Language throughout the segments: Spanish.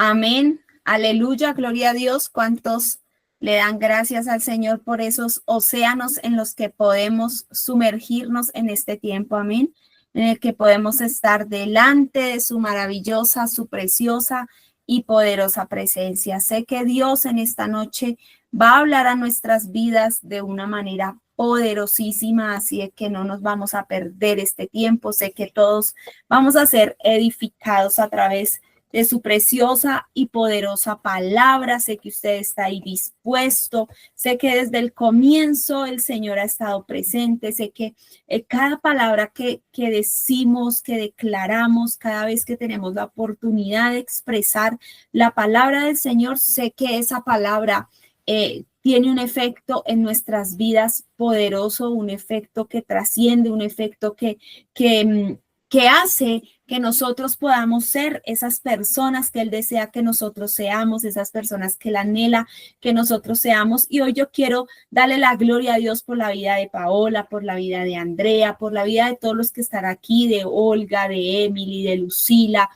Amén. Aleluya. Gloria a Dios. ¿Cuántos le dan gracias al Señor por esos océanos en los que podemos sumergirnos en este tiempo? Amén. En el que podemos estar delante de su maravillosa, su preciosa y poderosa presencia. Sé que Dios en esta noche va a hablar a nuestras vidas de una manera poderosísima, así es que no nos vamos a perder este tiempo. Sé que todos vamos a ser edificados a través de su preciosa y poderosa palabra. Sé que usted está ahí dispuesto. Sé que desde el comienzo el Señor ha estado presente. Sé que cada palabra que decimos, que declaramos, cada vez que tenemos la oportunidad de expresar la palabra del Señor, sé que esa palabra tiene un efecto en nuestras vidas poderoso, un efecto que trasciende, un efecto que hace que nosotros podamos ser esas personas que Él desea que nosotros seamos, esas personas que Él anhela que nosotros seamos. Y hoy yo quiero darle la gloria a Dios por la vida de Paola, por la vida de Andrea, por la vida de todos los que están aquí, de Olga, de Emily, de Lucila,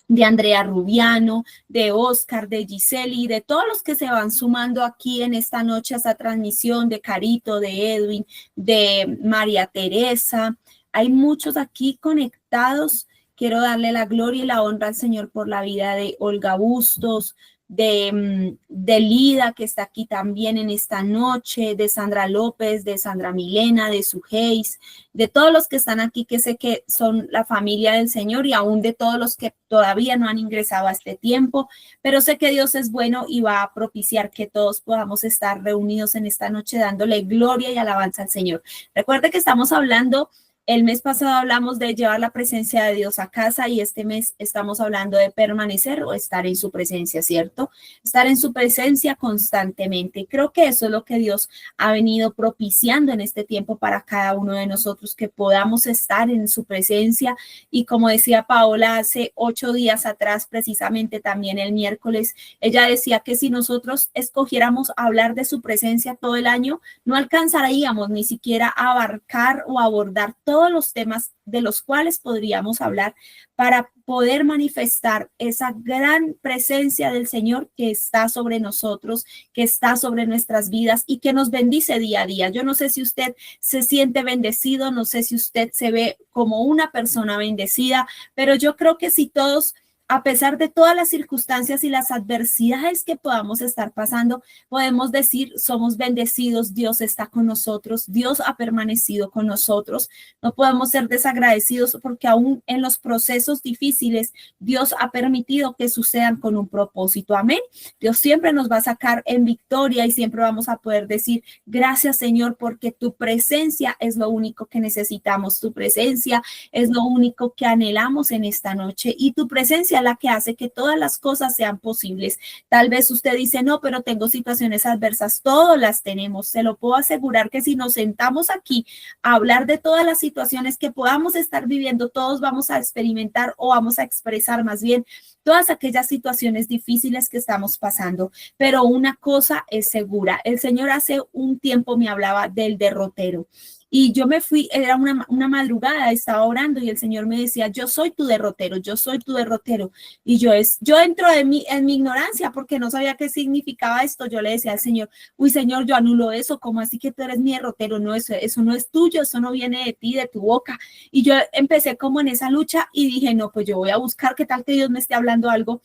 de Andrea Rubiano, de Oscar, de Giseli, de todos los que se van sumando aquí en esta noche a esta transmisión, de Carito, de Edwin, de María Teresa. Hay muchos aquí conectados. Quiero darle la gloria y la honra al Señor por la vida de Olga Bustos, de Lida, que está aquí también en esta noche, de Sandra López, de Sandra Milena, de Sujeis, de todos los que están aquí, que sé que son la familia del Señor, y aún de todos los que todavía no han ingresado a este tiempo, pero sé que Dios es bueno y va a propiciar que todos podamos estar reunidos en esta noche dándole gloria y alabanza al Señor. Recuerde que estamos hablando. El mes pasado hablamos de llevar la presencia de Dios a casa y este mes estamos hablando de permanecer o estar en su presencia, ¿cierto? Estar en su presencia constantemente. Creo que eso es lo que Dios ha venido propiciando en este tiempo para cada uno de nosotros, que podamos estar en su presencia. Y como decía Paola hace 8 días atrás, precisamente también el miércoles, ella decía que si nosotros escogiéramos hablar de su presencia todo el año, no alcanzaríamos ni siquiera a abarcar o abordar todos los temas de los cuales podríamos hablar para poder manifestar esa gran presencia del Señor que está sobre nosotros, que está sobre nuestras vidas y que nos bendice día a día. Yo no sé si usted se siente bendecido, no sé si usted se ve como una persona bendecida, pero yo creo que si todos, a pesar de todas las circunstancias y las adversidades que podamos estar pasando, podemos decir, somos bendecidos, Dios está con nosotros, Dios ha permanecido con nosotros. No podemos ser desagradecidos porque aún en los procesos difíciles, Dios ha permitido que sucedan con un propósito. Amén. Dios siempre nos va a sacar en victoria y siempre vamos a poder decir, gracias Señor, porque tu presencia es lo único que necesitamos, tu presencia es lo único que anhelamos en esta noche y tu presencia la que hace que todas las cosas sean posibles. Tal vez usted dice, no, pero tengo situaciones adversas. Todas las tenemos. Se lo puedo asegurar que si nos sentamos aquí a hablar de todas las situaciones que podamos estar viviendo, todos vamos a experimentar o vamos a expresar más bien todas aquellas situaciones difíciles que estamos pasando. Pero una cosa es segura. El Señor hace un tiempo me hablaba del derrotero. Y yo me fui, era una madrugada, estaba orando y el Señor me decía, yo soy tu derrotero, yo soy tu derrotero. Y yo entro en mi ignorancia porque no sabía qué significaba esto. Yo le decía al Señor, uy Señor, yo anulo eso, ¿cómo así que tú eres mi derrotero? No, eso no es tuyo, eso no viene de ti, de tu boca. Y yo empecé como en esa lucha y dije, no, pues yo voy a buscar qué tal que Dios me esté hablando algo.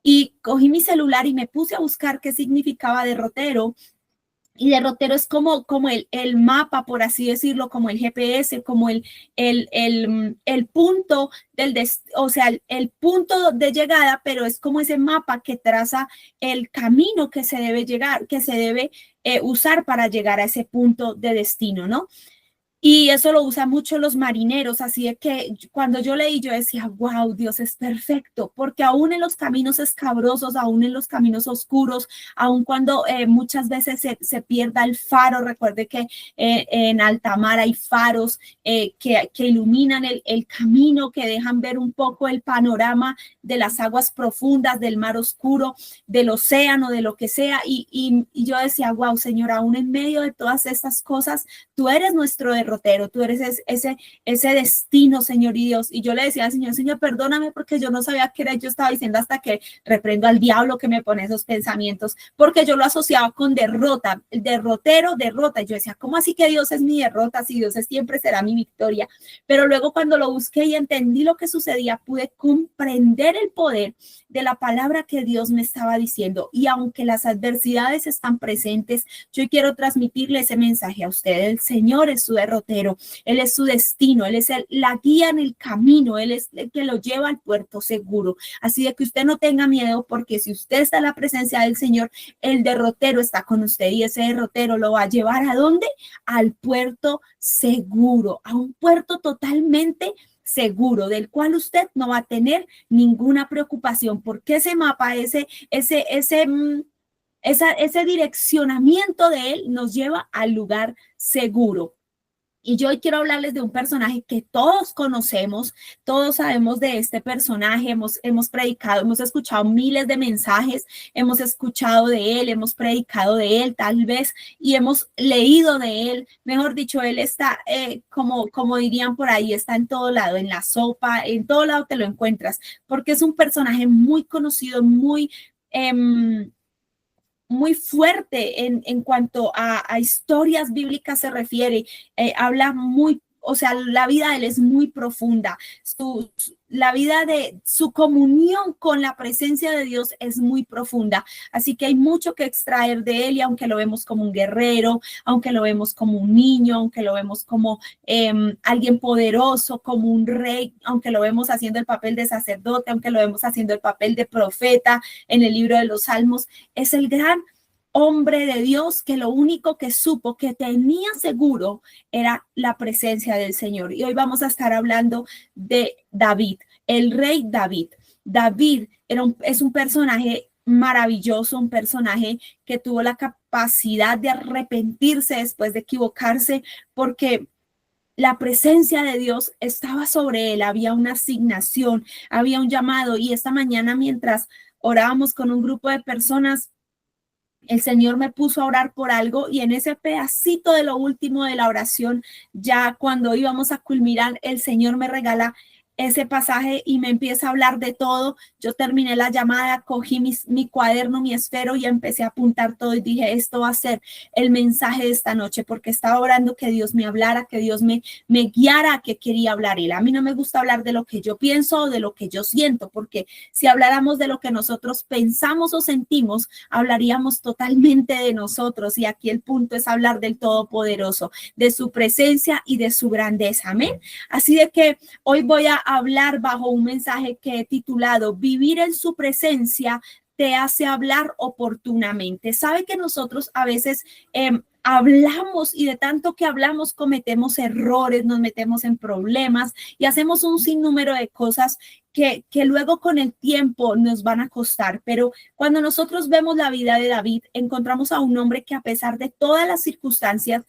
Y cogí mi celular y me puse a buscar qué significaba derrotero. Y derrotero es como el mapa, por así decirlo, como el GPS, como el punto o sea, el punto de llegada, pero es como ese mapa que traza el camino que se debe llegar, que se debe usar para llegar a ese punto de destino, ¿no? Y eso lo usan mucho los marineros, así de que cuando yo leí, yo decía, wow, Dios es perfecto, porque aún en los caminos escabrosos, aún en los caminos oscuros, aún cuando muchas veces se pierda el faro, recuerde que en alta mar hay faros que iluminan el camino, que dejan ver un poco el panorama de las aguas profundas, del mar oscuro, del océano, de lo que sea, y yo decía, wow, Señor, aún en medio de todas estas cosas, tú eres nuestro derrotero, derrotero, tú eres ese destino, Señor y Dios. Y yo le decía al Señor, Señor, perdóname porque yo no sabía qué era, yo estaba diciendo hasta que reprendo al diablo que me pone esos pensamientos, porque yo lo asociaba con derrota, el derrotero, derrota. Y yo decía, ¿cómo así que Dios es mi derrota? Si Dios siempre será mi victoria. Pero luego cuando lo busqué y entendí lo que sucedía, pude comprender el poder de la palabra que Dios me estaba diciendo. Y aunque las adversidades están presentes, yo quiero transmitirle ese mensaje a usted. El Señor es su derrotero, Él es su destino, Él es la guía en el camino, Él es el que lo lleva al puerto seguro. Así de que usted no tenga miedo, porque si usted está en la presencia del Señor, el derrotero está con usted y ese derrotero lo va a llevar ¿a dónde? Al puerto seguro, a un puerto totalmente seguro, del cual usted no va a tener ninguna preocupación, porque ese mapa, ese direccionamiento de él nos lleva al lugar seguro. Y yo hoy quiero hablarles de un personaje que todos conocemos, todos sabemos de este personaje, hemos predicado, hemos escuchado miles de mensajes, hemos escuchado de él, hemos predicado de él tal vez y hemos leído de él. Mejor dicho, él está, como dirían por ahí, está en todo lado, en la sopa, en todo lado te lo encuentras, porque es un personaje muy conocido, muy fuerte en cuanto a historias bíblicas se refiere, habla muy, o sea, la vida de él es muy profunda, la vida de su comunión con la presencia de Dios es muy profunda, así que hay mucho que extraer de él y aunque lo vemos como un guerrero, aunque lo vemos como un niño, aunque lo vemos como alguien poderoso, como un rey, aunque lo vemos haciendo el papel de sacerdote, aunque lo vemos haciendo el papel de profeta en el libro de los Salmos, es el gran hombre de Dios que lo único que supo, que tenía seguro, era la presencia del Señor. Y hoy vamos a estar hablando de David, el rey David. David es un personaje maravilloso, un personaje que tuvo la capacidad de arrepentirse después de equivocarse, porque la presencia de Dios estaba sobre él, había una asignación, había un llamado. Y esta mañana, mientras orábamos con un grupo de personas, el Señor me puso a orar por algo y en ese pedacito de lo último de la oración, ya cuando íbamos a culminar, el Señor me regala ese pasaje y me empieza a hablar de todo. Yo terminé la llamada, cogí mi cuaderno, mi esfero y empecé a apuntar todo y dije, esto va a ser el mensaje de esta noche, porque estaba orando que Dios me hablara, que Dios me guiara a qué quería hablar él. A mí no me gusta hablar de lo que yo pienso o de lo que yo siento, porque si habláramos de lo que nosotros pensamos o sentimos, hablaríamos totalmente de nosotros y aquí el punto es hablar del Todopoderoso, de su presencia y de su grandeza. Amén. Así de que hoy voy a hablar bajo un mensaje que he titulado Vivir en su presencia te hace hablar oportunamente. Sabe que nosotros a veces hablamos y de tanto que hablamos cometemos errores, nos metemos en problemas y hacemos un sinnúmero de cosas que luego con el tiempo nos van a costar. Pero cuando nosotros vemos la vida de David, encontramos a un hombre que a pesar de todas las circunstancias,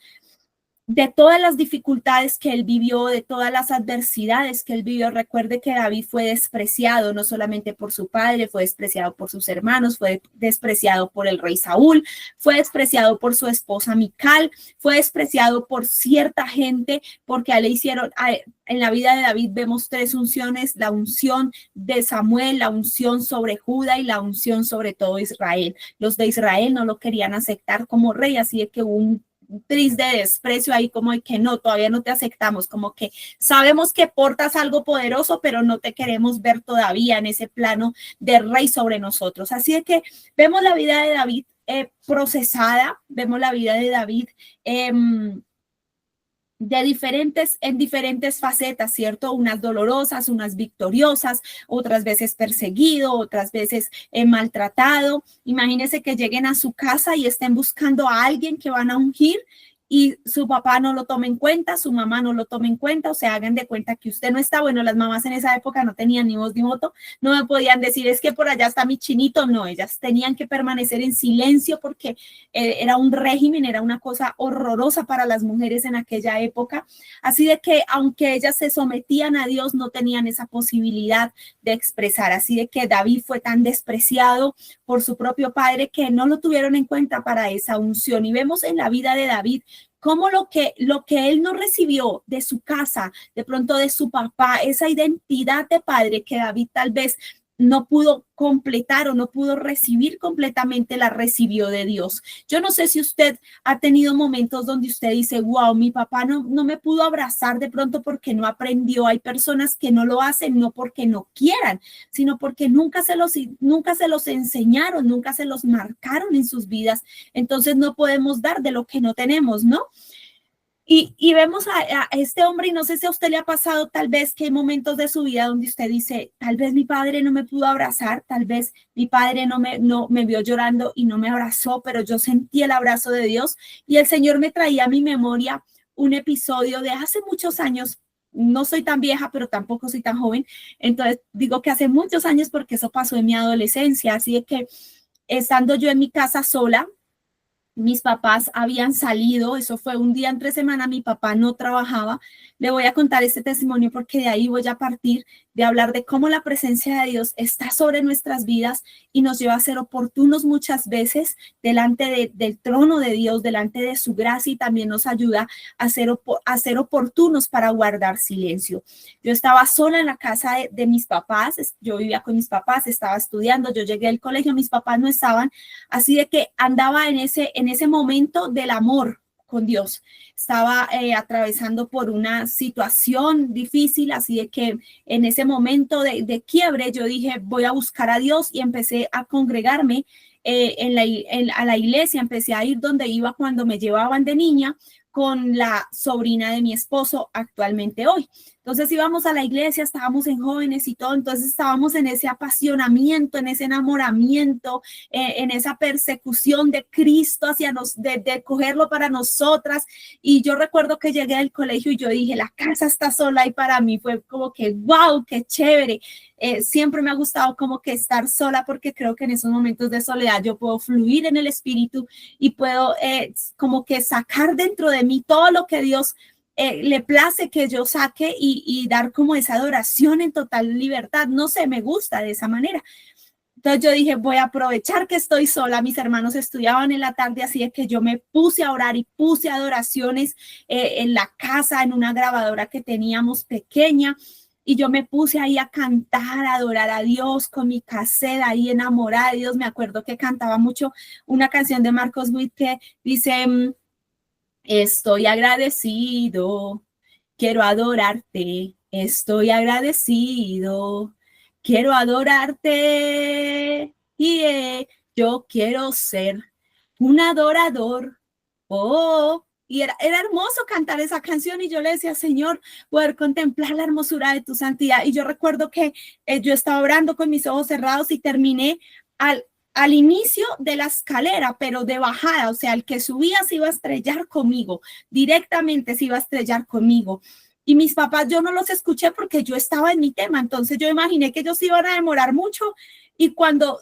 de todas las dificultades que él vivió, de todas las adversidades que él vivió. Recuerde que David fue despreciado no solamente por su padre, fue despreciado por sus hermanos, fue despreciado por el rey Saúl, fue despreciado por su esposa Mical, fue despreciado por cierta gente porque a él le hicieron, en la vida de David vemos tres unciones: la unción de Samuel, la unción sobre Judá y la unción sobre todo Israel. Los de Israel no lo querían aceptar como rey, así de que hubo un tris de desprecio ahí, como de que no, todavía no te aceptamos, como que sabemos que portas algo poderoso, pero no te queremos ver todavía en ese plano de rey sobre nosotros. Así de que vemos la vida de David procesada, vemos la vida de David en diferentes facetas, ¿cierto? Unas dolorosas, unas victoriosas, otras veces perseguido, otras veces maltratado. Imagínense que lleguen a su casa y estén buscando a alguien que van a ungir y su papá no lo tome en cuenta, su mamá no lo tome en cuenta, o sea, hagan de cuenta que usted no está. Bueno, las mamás en esa época no tenían ni voz ni voto, no me podían decir, es que por allá está mi chinito, no, ellas tenían que permanecer en silencio porque era un régimen, era una cosa horrorosa para las mujeres en aquella época, así de que aunque ellas se sometían a Dios, no tenían esa posibilidad de expresar, así de que David fue tan despreciado por su propio padre que no lo tuvieron en cuenta para esa unción. Y vemos en la vida de David cómo lo que él no recibió de su casa, de pronto de su papá, esa identidad de padre que David tal vez no pudo completar o no pudo recibir completamente, la recibió de Dios. Yo no sé si usted ha tenido momentos donde usted dice, wow, mi papá no me pudo abrazar de pronto porque no aprendió. Hay personas que no lo hacen no porque no quieran, sino porque nunca se los enseñaron, nunca se los marcaron en sus vidas. Entonces no podemos dar de lo que no tenemos, ¿no? Y vemos a este hombre, y no sé si a usted le ha pasado tal vez que hay momentos de su vida donde usted dice, tal vez mi padre no me pudo abrazar, tal vez mi padre no me vio llorando y no me abrazó, pero yo sentí el abrazo de Dios, y el Señor me traía a mi memoria un episodio de hace muchos años. No soy tan vieja, pero tampoco soy tan joven, entonces digo que hace muchos años porque eso pasó en mi adolescencia, así de que estando yo en mi casa sola, mis papás habían salido, eso fue un día entre semana, mi papá no trabajaba. Le voy a contar este testimonio porque de ahí voy a partir de hablar de cómo la presencia de Dios está sobre nuestras vidas y nos lleva a ser oportunos muchas veces delante del trono de Dios, delante de su gracia, y también nos ayuda a ser oportunos para guardar silencio. Yo estaba sola en la casa de mis papás, yo vivía con mis papás, estaba estudiando, yo llegué al colegio, mis papás no estaban, así de que andaba en ese momento del amor con Dios. Estaba atravesando por una situación difícil, así de que en ese momento de quiebre yo dije, voy a buscar a Dios, y empecé a congregarme a la iglesia, empecé a ir donde iba cuando me llevaban de niña con la sobrina de mi esposo actualmente hoy. Entonces íbamos a la iglesia, estábamos en jóvenes y todo, entonces estábamos en ese apasionamiento, en ese enamoramiento, en esa persecución de Cristo de cogerlo para nosotras. Y yo recuerdo que llegué al colegio y yo dije, la casa está sola, y para mí fue como que, wow, qué chévere. Siempre me ha gustado como que estar sola, porque creo que en esos momentos de soledad yo puedo fluir en el espíritu y puedo como que sacar dentro de mí todo lo que Dios le place que yo saque, y dar como esa adoración en total libertad. No sé, me gusta de esa manera. Entonces yo dije, voy a aprovechar que estoy sola. Mis hermanos estudiaban en la tarde, así es que yo me puse a orar y puse adoraciones en la casa, en una grabadora que teníamos pequeña. Y yo me puse ahí a cantar, a adorar a Dios con mi cassette, ahí enamorada de Dios. Me acuerdo que cantaba mucho una canción de Marcos Witt que dice, estoy agradecido, quiero adorarte, estoy agradecido, quiero adorarte, y yo quiero ser un adorador. Oh, y era hermoso cantar esa canción, y yo le decía, Señor, poder contemplar la hermosura de tu santidad. Y yo recuerdo que yo estaba orando con mis ojos cerrados y terminé al inicio de la escalera, pero de bajada, o sea, el que subía se iba a estrellar conmigo, directamente se iba a estrellar conmigo. Y mis papás, yo no los escuché porque yo estaba en mi tema, entonces yo imaginé que ellos iban a demorar mucho, y cuando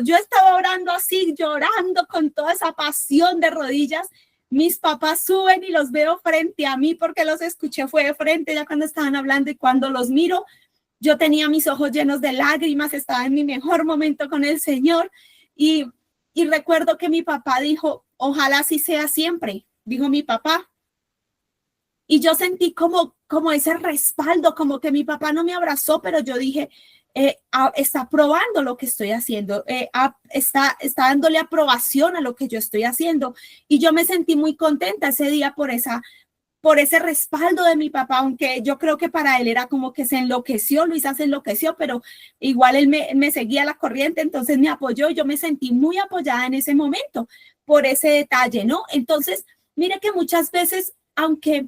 yo estaba orando así, llorando con toda esa pasión de rodillas, mis papás suben y los veo frente a mí, porque los escuché fue de frente ya cuando estaban hablando, y cuando los miro, yo tenía mis ojos llenos de lágrimas, estaba en mi mejor momento con el Señor, y recuerdo que mi papá dijo, ojalá así sea siempre, dijo mi papá. Y yo sentí como ese respaldo, como que mi papá no me abrazó, pero yo dije, está probando lo que estoy haciendo, está dándole aprobación a lo que yo estoy haciendo. Y yo me sentí muy contenta ese día por ese respaldo de mi papá, aunque yo creo que para él era como que se enloqueció, Luisa se enloqueció, pero igual él me seguía la corriente, entonces me apoyó, y yo me sentí muy apoyada en ese momento por ese detalle, ¿no? Entonces, mire que muchas veces, aunque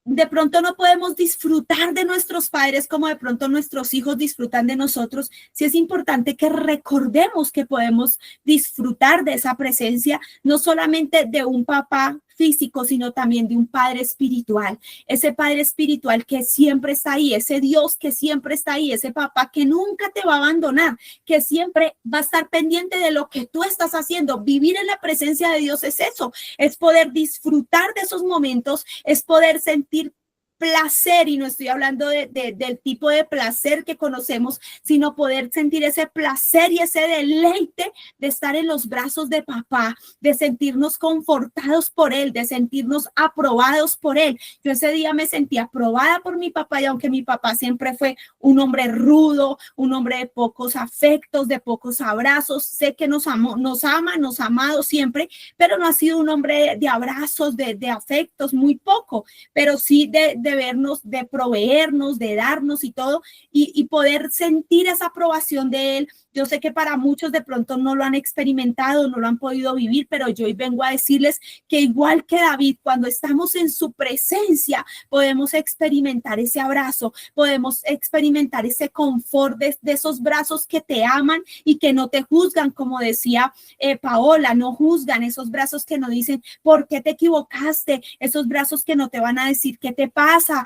de pronto no podemos disfrutar de nuestros padres como de pronto nuestros hijos disfrutan de nosotros, sí es importante que recordemos que podemos disfrutar de esa presencia, no solamente de un papá físico, sino también de un padre espiritual, ese padre espiritual que siempre está ahí, ese Dios que siempre está ahí, ese papá que nunca te va a abandonar, que siempre va a estar pendiente de lo que tú estás haciendo. Vivir en la presencia de Dios es eso, es poder disfrutar de esos momentos, es poder sentir placer, y no estoy hablando del tipo de placer que conocemos, sino poder sentir ese placer y ese deleite de estar en los brazos de papá, de sentirnos confortados por él, de sentirnos aprobados por él. Yo ese día me sentí aprobada por mi papá, y aunque mi papá siempre fue un hombre rudo, un hombre de pocos afectos, de pocos abrazos, sé que nos amó, nos ama, nos ha amado siempre, pero no ha sido un hombre de abrazos, de afectos, muy poco, pero sí de vernos, de proveernos, de darnos y todo, y poder sentir esa aprobación de él. Yo sé que para muchos de pronto no lo han experimentado, no lo han podido vivir, pero yo hoy vengo a decirles que igual que David, cuando estamos en su presencia, podemos experimentar ese abrazo, podemos experimentar ese confort de esos brazos que te aman y que no te juzgan, como decía Paola, no juzgan, esos brazos que no dicen por qué te equivocaste, esos brazos que no te van a decir qué te pasa,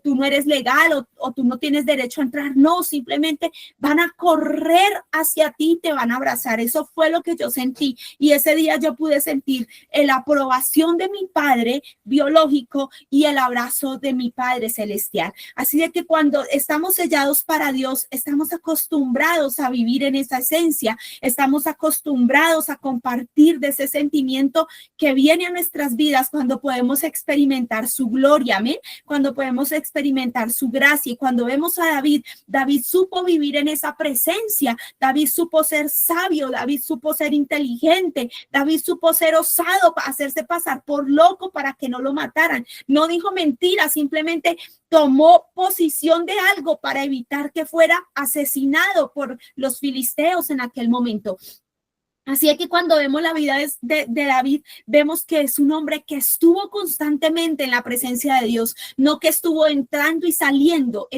tú no eres legal o tú no tienes derecho a entrar, no, simplemente van a correr hacia ti y te van a abrazar. Eso fue lo que yo sentí, y ese día yo pude sentir la aprobación de mi padre biológico y el abrazo de mi Padre celestial. Así de que cuando estamos sellados para Dios, estamos acostumbrados a vivir en esa esencia, estamos acostumbrados a compartir de ese sentimiento que viene a nuestras vidas cuando podemos experimentar su gloria, amén, cuando podemos experimentar su gracia. Y cuando vemos a David, David supo vivir en esa presencia, David supo ser sabio, David supo ser inteligente, David supo ser osado, hacerse pasar por loco para que no lo mataran. No dijo mentiras, simplemente tomó posición de algo para evitar que fuera asesinado por los filisteos en aquel momento. Así es que cuando vemos la vida de David, vemos que es un hombre que estuvo constantemente en la presencia de Dios, no que estuvo entrando y saliendo,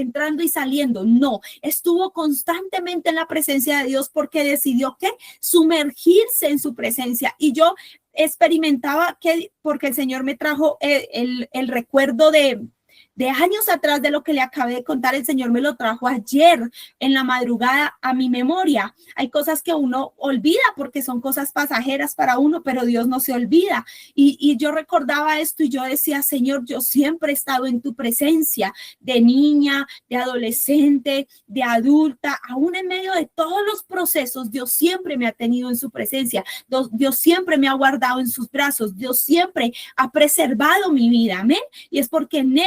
no, estuvo constantemente en la presencia de Dios porque decidió que sumergirse en su presencia. Y yo experimentaba que, porque el Señor me trajo el recuerdo de años atrás de lo que le acabé de contar, el Señor me lo trajo ayer en la madrugada a mi memoria. Hay cosas que uno olvida porque son cosas pasajeras para uno, pero Dios no se olvida. Y yo recordaba esto y yo decía, Señor, yo siempre he estado en tu presencia, de niña, de adolescente, de adulta, aún en medio de todos los procesos, Dios siempre me ha tenido en su presencia. Dios siempre me ha guardado en sus brazos. Dios siempre ha preservado mi vida, amén. Y es porque en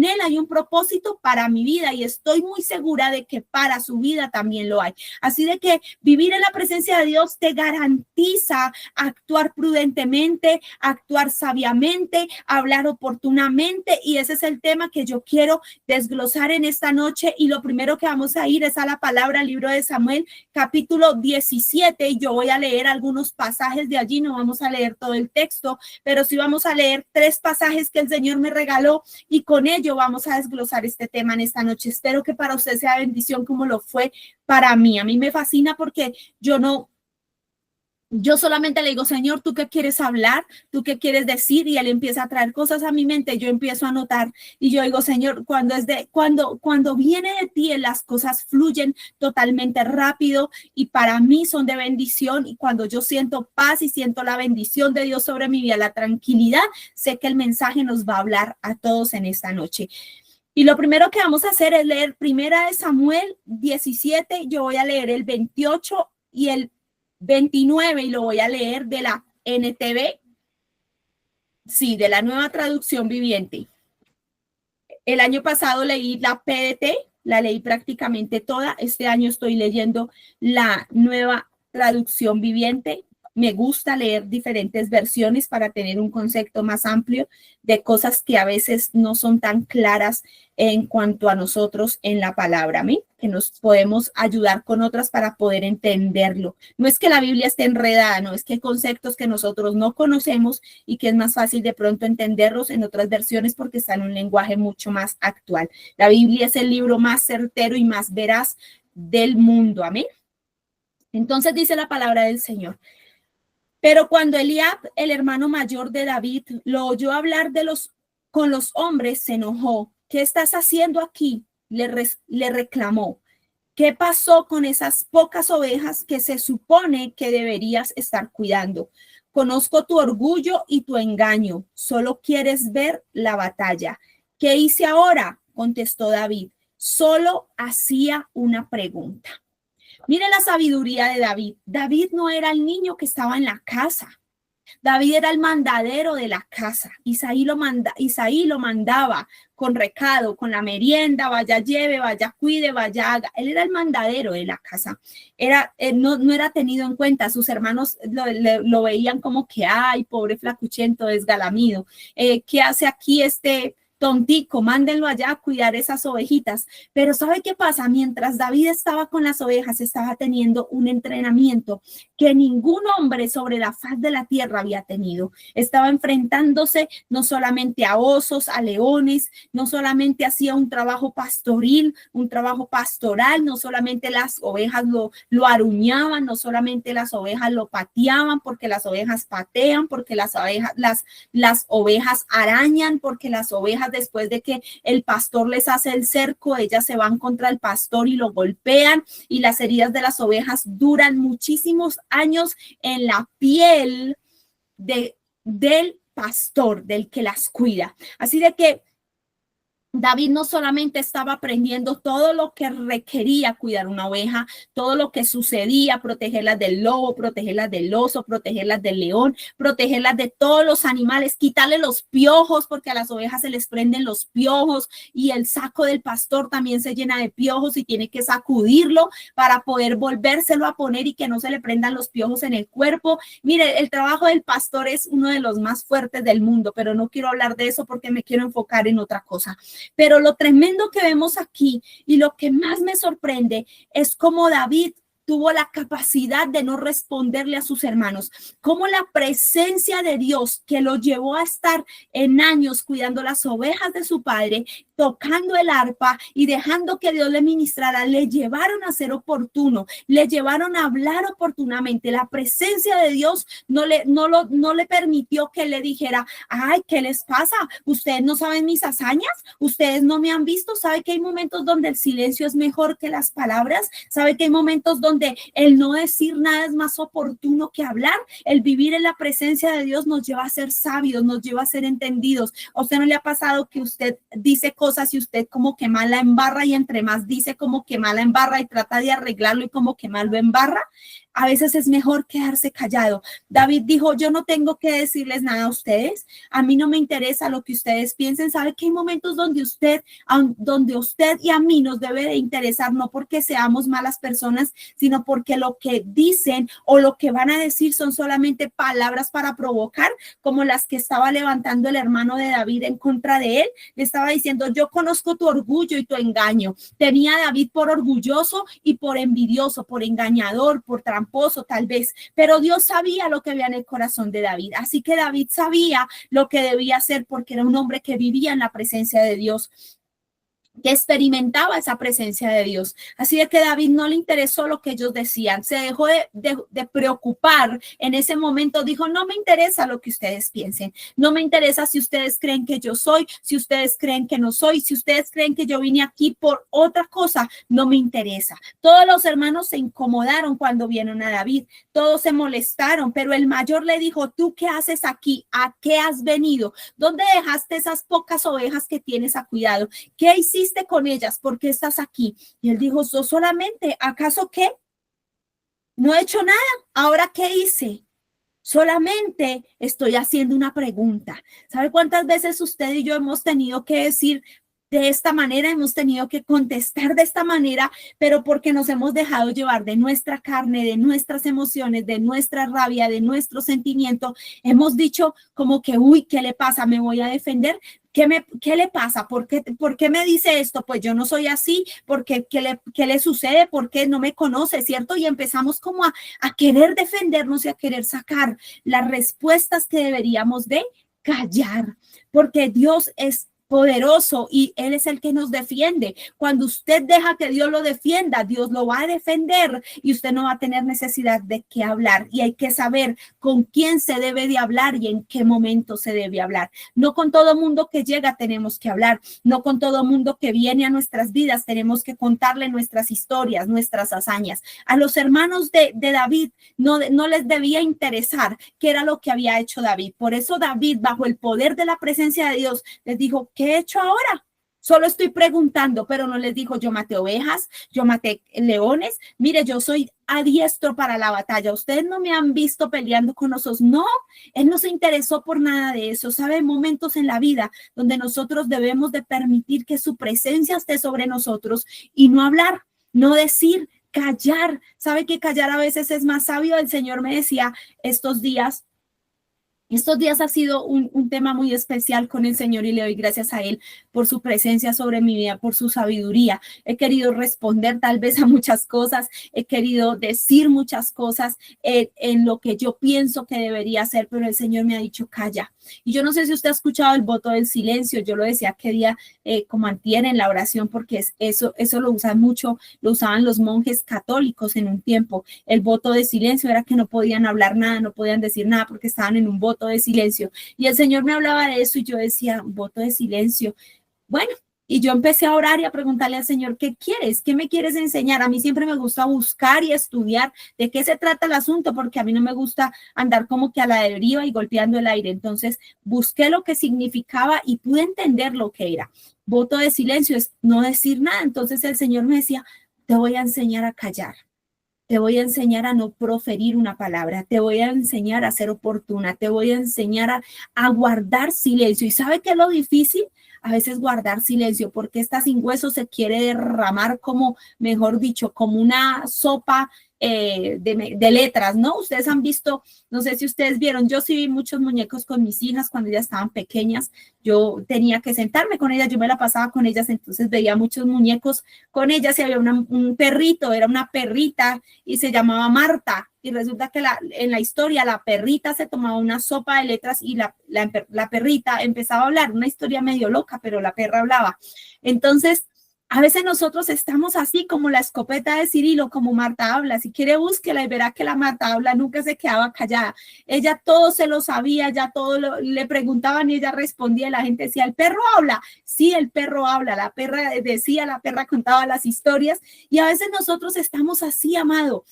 Él hay un propósito para mi vida, y estoy muy segura de que para su vida también lo hay. Así de que vivir en la presencia de Dios te garantiza actuar prudentemente, actuar sabiamente, hablar oportunamente, y ese es el tema que yo quiero desglosar en esta noche. Y lo primero que vamos a ir es a la palabra, libro de Samuel, capítulo 17, y yo voy a leer algunos pasajes de allí. No vamos a leer todo el texto, pero sí vamos a leer 3 pasajes que el Señor me regaló, y con ello vamos a desglosar este tema en esta noche. Espero que para usted sea bendición como lo fue para mí. A mí me fascina porque yo solamente le digo, Señor, ¿tú qué quieres hablar? ¿Tú qué quieres decir? Y Él empieza a traer cosas a mi mente. Yo empiezo a anotar y yo digo, Señor, cuando viene de ti, las cosas fluyen totalmente rápido y para mí son de bendición. Y cuando yo siento paz y siento la bendición de Dios sobre mi vida, la tranquilidad, sé que el mensaje nos va a hablar a todos en esta noche. Y lo primero que vamos a hacer es leer Primera de Samuel 17. Yo voy a leer el 28 y el 29 y lo voy a leer de la NTV, sí, de la Nueva Traducción Viviente. El año pasado leí la PDT, la leí prácticamente toda. Este año estoy leyendo la Nueva Traducción Viviente. Me gusta leer diferentes versiones para tener un concepto más amplio de cosas que a veces no son tan claras en cuanto a nosotros en la palabra, ¿sí? Que nos podemos ayudar con otras para poder entenderlo. No es que la Biblia esté enredada, no es que hay conceptos que nosotros no conocemos y que es más fácil de pronto entenderlos en otras versiones porque está en un lenguaje mucho más actual. La Biblia es el libro más certero y más veraz del mundo, ¿amén? Entonces dice la palabra del Señor. Pero cuando Eliab, el hermano mayor de David, lo oyó hablar con los hombres, se enojó. ¿Qué estás haciendo aquí? Le reclamó. ¿Qué pasó con esas pocas ovejas que se supone que deberías estar cuidando? Conozco tu orgullo y tu engaño. Solo quieres ver la batalla. ¿Qué hice ahora? Contestó David. Solo hacía una pregunta. Mire la sabiduría de David. David no era el niño que estaba en la casa. David era el mandadero de la casa. Isaí lo mandaba con recado, con la merienda, vaya lleve, vaya cuide, vaya haga. Él era el mandadero de la casa. No era tenido en cuenta. Sus hermanos lo veían como que, ay, pobre flacuchento, desgalamido. ¿Qué hace aquí este tontico? Mándenlo allá a cuidar esas ovejitas. Pero ¿sabe qué pasa? Mientras David estaba con las ovejas, estaba teniendo un entrenamiento que ningún hombre sobre la faz de la tierra había tenido. Estaba enfrentándose no solamente a osos, a leones, no solamente hacía un trabajo pastoril, un trabajo pastoral, no solamente las ovejas lo aruñaban, no solamente las ovejas lo pateaban, porque las ovejas patean, porque las ovejas arañan, porque las ovejas, después de que el pastor les hace el cerco, ellas se van contra el pastor y lo golpean, y las heridas de las ovejas duran muchísimos años en la piel del pastor, del que las cuida. Así de que David no solamente estaba aprendiendo todo lo que requería cuidar una oveja, todo lo que sucedía, protegerlas del lobo, protegerlas del oso, protegerlas del león, protegerlas de todos los animales, quitarle los piojos, porque a las ovejas se les prenden los piojos, y el saco del pastor también se llena de piojos y tiene que sacudirlo para poder volvérselo a poner y que no se le prendan los piojos en el cuerpo. Mire, el trabajo del pastor es uno de los más fuertes del mundo, pero no quiero hablar de eso porque me quiero enfocar en otra cosa. Pero lo tremendo que vemos aquí y lo que más me sorprende es cómo David tuvo la capacidad de no responderle a sus hermanos, cómo la presencia de Dios, que lo llevó a estar en años cuidando las ovejas de su padre, tocando el arpa y dejando que Dios le ministrara, le llevaron a ser oportuno, le llevaron a hablar oportunamente. La presencia de Dios no le permitió que le dijera, ay, ¿qué les pasa? ¿Ustedes no saben mis hazañas? ¿Ustedes no me han visto? ¿Sabe que hay momentos donde el silencio es mejor que las palabras? ¿Sabe que hay momentos donde el no decir nada es más oportuno que hablar? El vivir en la presencia de Dios nos lleva a ser sabios, nos lleva a ser entendidos. ¿A usted no le ha pasado que usted dice cosas y usted como que mal la embarra, y entre más dice como que mal la embarra y trata de arreglarlo y como que mal lo embarra? A veces es mejor quedarse callado. David dijo, yo no tengo que decirles nada a ustedes, a mí no me interesa lo que ustedes piensen. Sabe que hay momentos donde usted y a mí nos debe de interesar, no porque seamos malas personas, sino porque lo que dicen o lo que van a decir son solamente palabras para provocar, como las que estaba levantando el hermano de David en contra de él. Le estaba diciendo, yo conozco tu orgullo y tu engaño. Tenía a David por orgulloso y por envidioso, por engañador, por tramposo tal vez, pero Dios sabía lo que había en el corazón de David. Así que David sabía lo que debía hacer, porque era un hombre que vivía en la presencia de Dios, que experimentaba esa presencia de Dios. Así de que David no le interesó lo que ellos decían, se dejó de preocupar en ese momento. Dijo, no me interesa lo que ustedes piensen, no me interesa si ustedes creen que yo soy, si ustedes creen que no soy, si ustedes creen que yo vine aquí por otra cosa, no me interesa. Todos los hermanos se incomodaron cuando vieron a David, todos se molestaron, pero el mayor le dijo, ¿tú qué haces aquí? ¿A qué has venido? ¿Dónde dejaste esas pocas ovejas que tienes a cuidado? ¿Qué hiciste con ellas? ¿Por qué estás aquí? Y él dijo, yo solamente, ¿acaso qué? No he hecho nada. ¿Ahora qué hice? Solamente estoy haciendo una pregunta. ¿Sabe cuántas veces usted y yo hemos tenido que decir de esta manera, hemos tenido que contestar de esta manera, pero porque nos hemos dejado llevar de nuestra carne, de nuestras emociones, de nuestra rabia, de nuestro sentimiento? Hemos dicho como que, uy, ¿qué le pasa? ¿Me voy a defender? ¿Qué le pasa? ¿Por qué me dice esto? Pues yo no soy así. ¿Qué le sucede? ¿Por qué no me conoce? ¿Cierto? Y empezamos como a querer defendernos y a querer sacar las respuestas que deberíamos de callar, porque Dios es poderoso y Él es el que nos defiende. Cuando usted deja que Dios lo defienda, Dios lo va a defender y usted no va a tener necesidad de qué hablar. Y hay que saber con quién se debe de hablar y en qué momento se debe hablar. No con todo mundo que llega tenemos que hablar, no con todo mundo que viene a nuestras vidas tenemos que contarle nuestras historias, nuestras hazañas. A los hermanos de David no les debía interesar qué era lo que había hecho David. Por eso David, bajo el poder de la presencia de Dios, les dijo, ¿qué he hecho ahora? Solo estoy preguntando, pero no les dijo, yo maté ovejas, yo maté leones, mire, yo soy adiestro para la batalla, ustedes no me han visto peleando con osos, no, él no se interesó por nada de eso, sabe, hay momentos en la vida donde nosotros debemos de permitir que su presencia esté sobre nosotros y no hablar, no decir, callar, sabe que callar a veces es más sabio, el Señor me decía estos días ha sido un tema muy especial con el Señor y le doy gracias a Él por su presencia sobre mi vida, por su sabiduría. He querido responder tal vez a muchas cosas, he querido decir muchas cosas en lo que yo pienso que debería hacer, pero el Señor me ha dicho, calla. Y yo no sé si usted ha escuchado el voto del silencio, yo lo decía aquel día como antier en la oración, porque eso lo usan mucho, lo usaban los monjes católicos en un tiempo. El voto de silencio era que no podían hablar nada, no podían decir nada porque estaban en un voto de silencio. Y el Señor me hablaba de eso y yo decía, voto de silencio. Bueno, y yo empecé a orar y a preguntarle al Señor, ¿qué quieres? ¿Qué me quieres enseñar? A mí siempre me gusta buscar y estudiar de qué se trata el asunto, porque a mí no me gusta andar como que a la deriva y golpeando el aire. Entonces busqué lo que significaba y pude entender lo que era. Voto de silencio es no decir nada. Entonces el Señor me decía, te voy a enseñar a callar. Te voy a enseñar a no proferir una palabra, te voy a enseñar a ser oportuna, te voy a enseñar a guardar silencio. ¿Y sabe qué es lo difícil? A veces guardar silencio, porque esta sin hueso se quiere derramar como, mejor dicho, como una sopa de letras, ¿no? Ustedes han visto, no sé si ustedes vieron, yo sí vi muchos muñecos con mis hijas cuando ellas estaban pequeñas, yo tenía que sentarme con ellas, yo me la pasaba con ellas, entonces veía muchos muñecos con ellas y había un perrito, era una perrita y se llamaba Marta. Y resulta que en la historia la perrita se tomaba una sopa de letras y la perrita empezaba a hablar, una historia medio loca, pero la perra hablaba. Entonces, a veces nosotros estamos así como la escopeta de Cirilo, como Marta habla. Si quiere, búsquela y verá que la Marta habla nunca se quedaba callada. Ella todo se lo sabía, ya todo le preguntaban y ella respondía. Y la gente decía, ¿el perro habla? Sí, el perro habla. La perra decía, la perra contaba las historias. Y a veces nosotros estamos así, amado,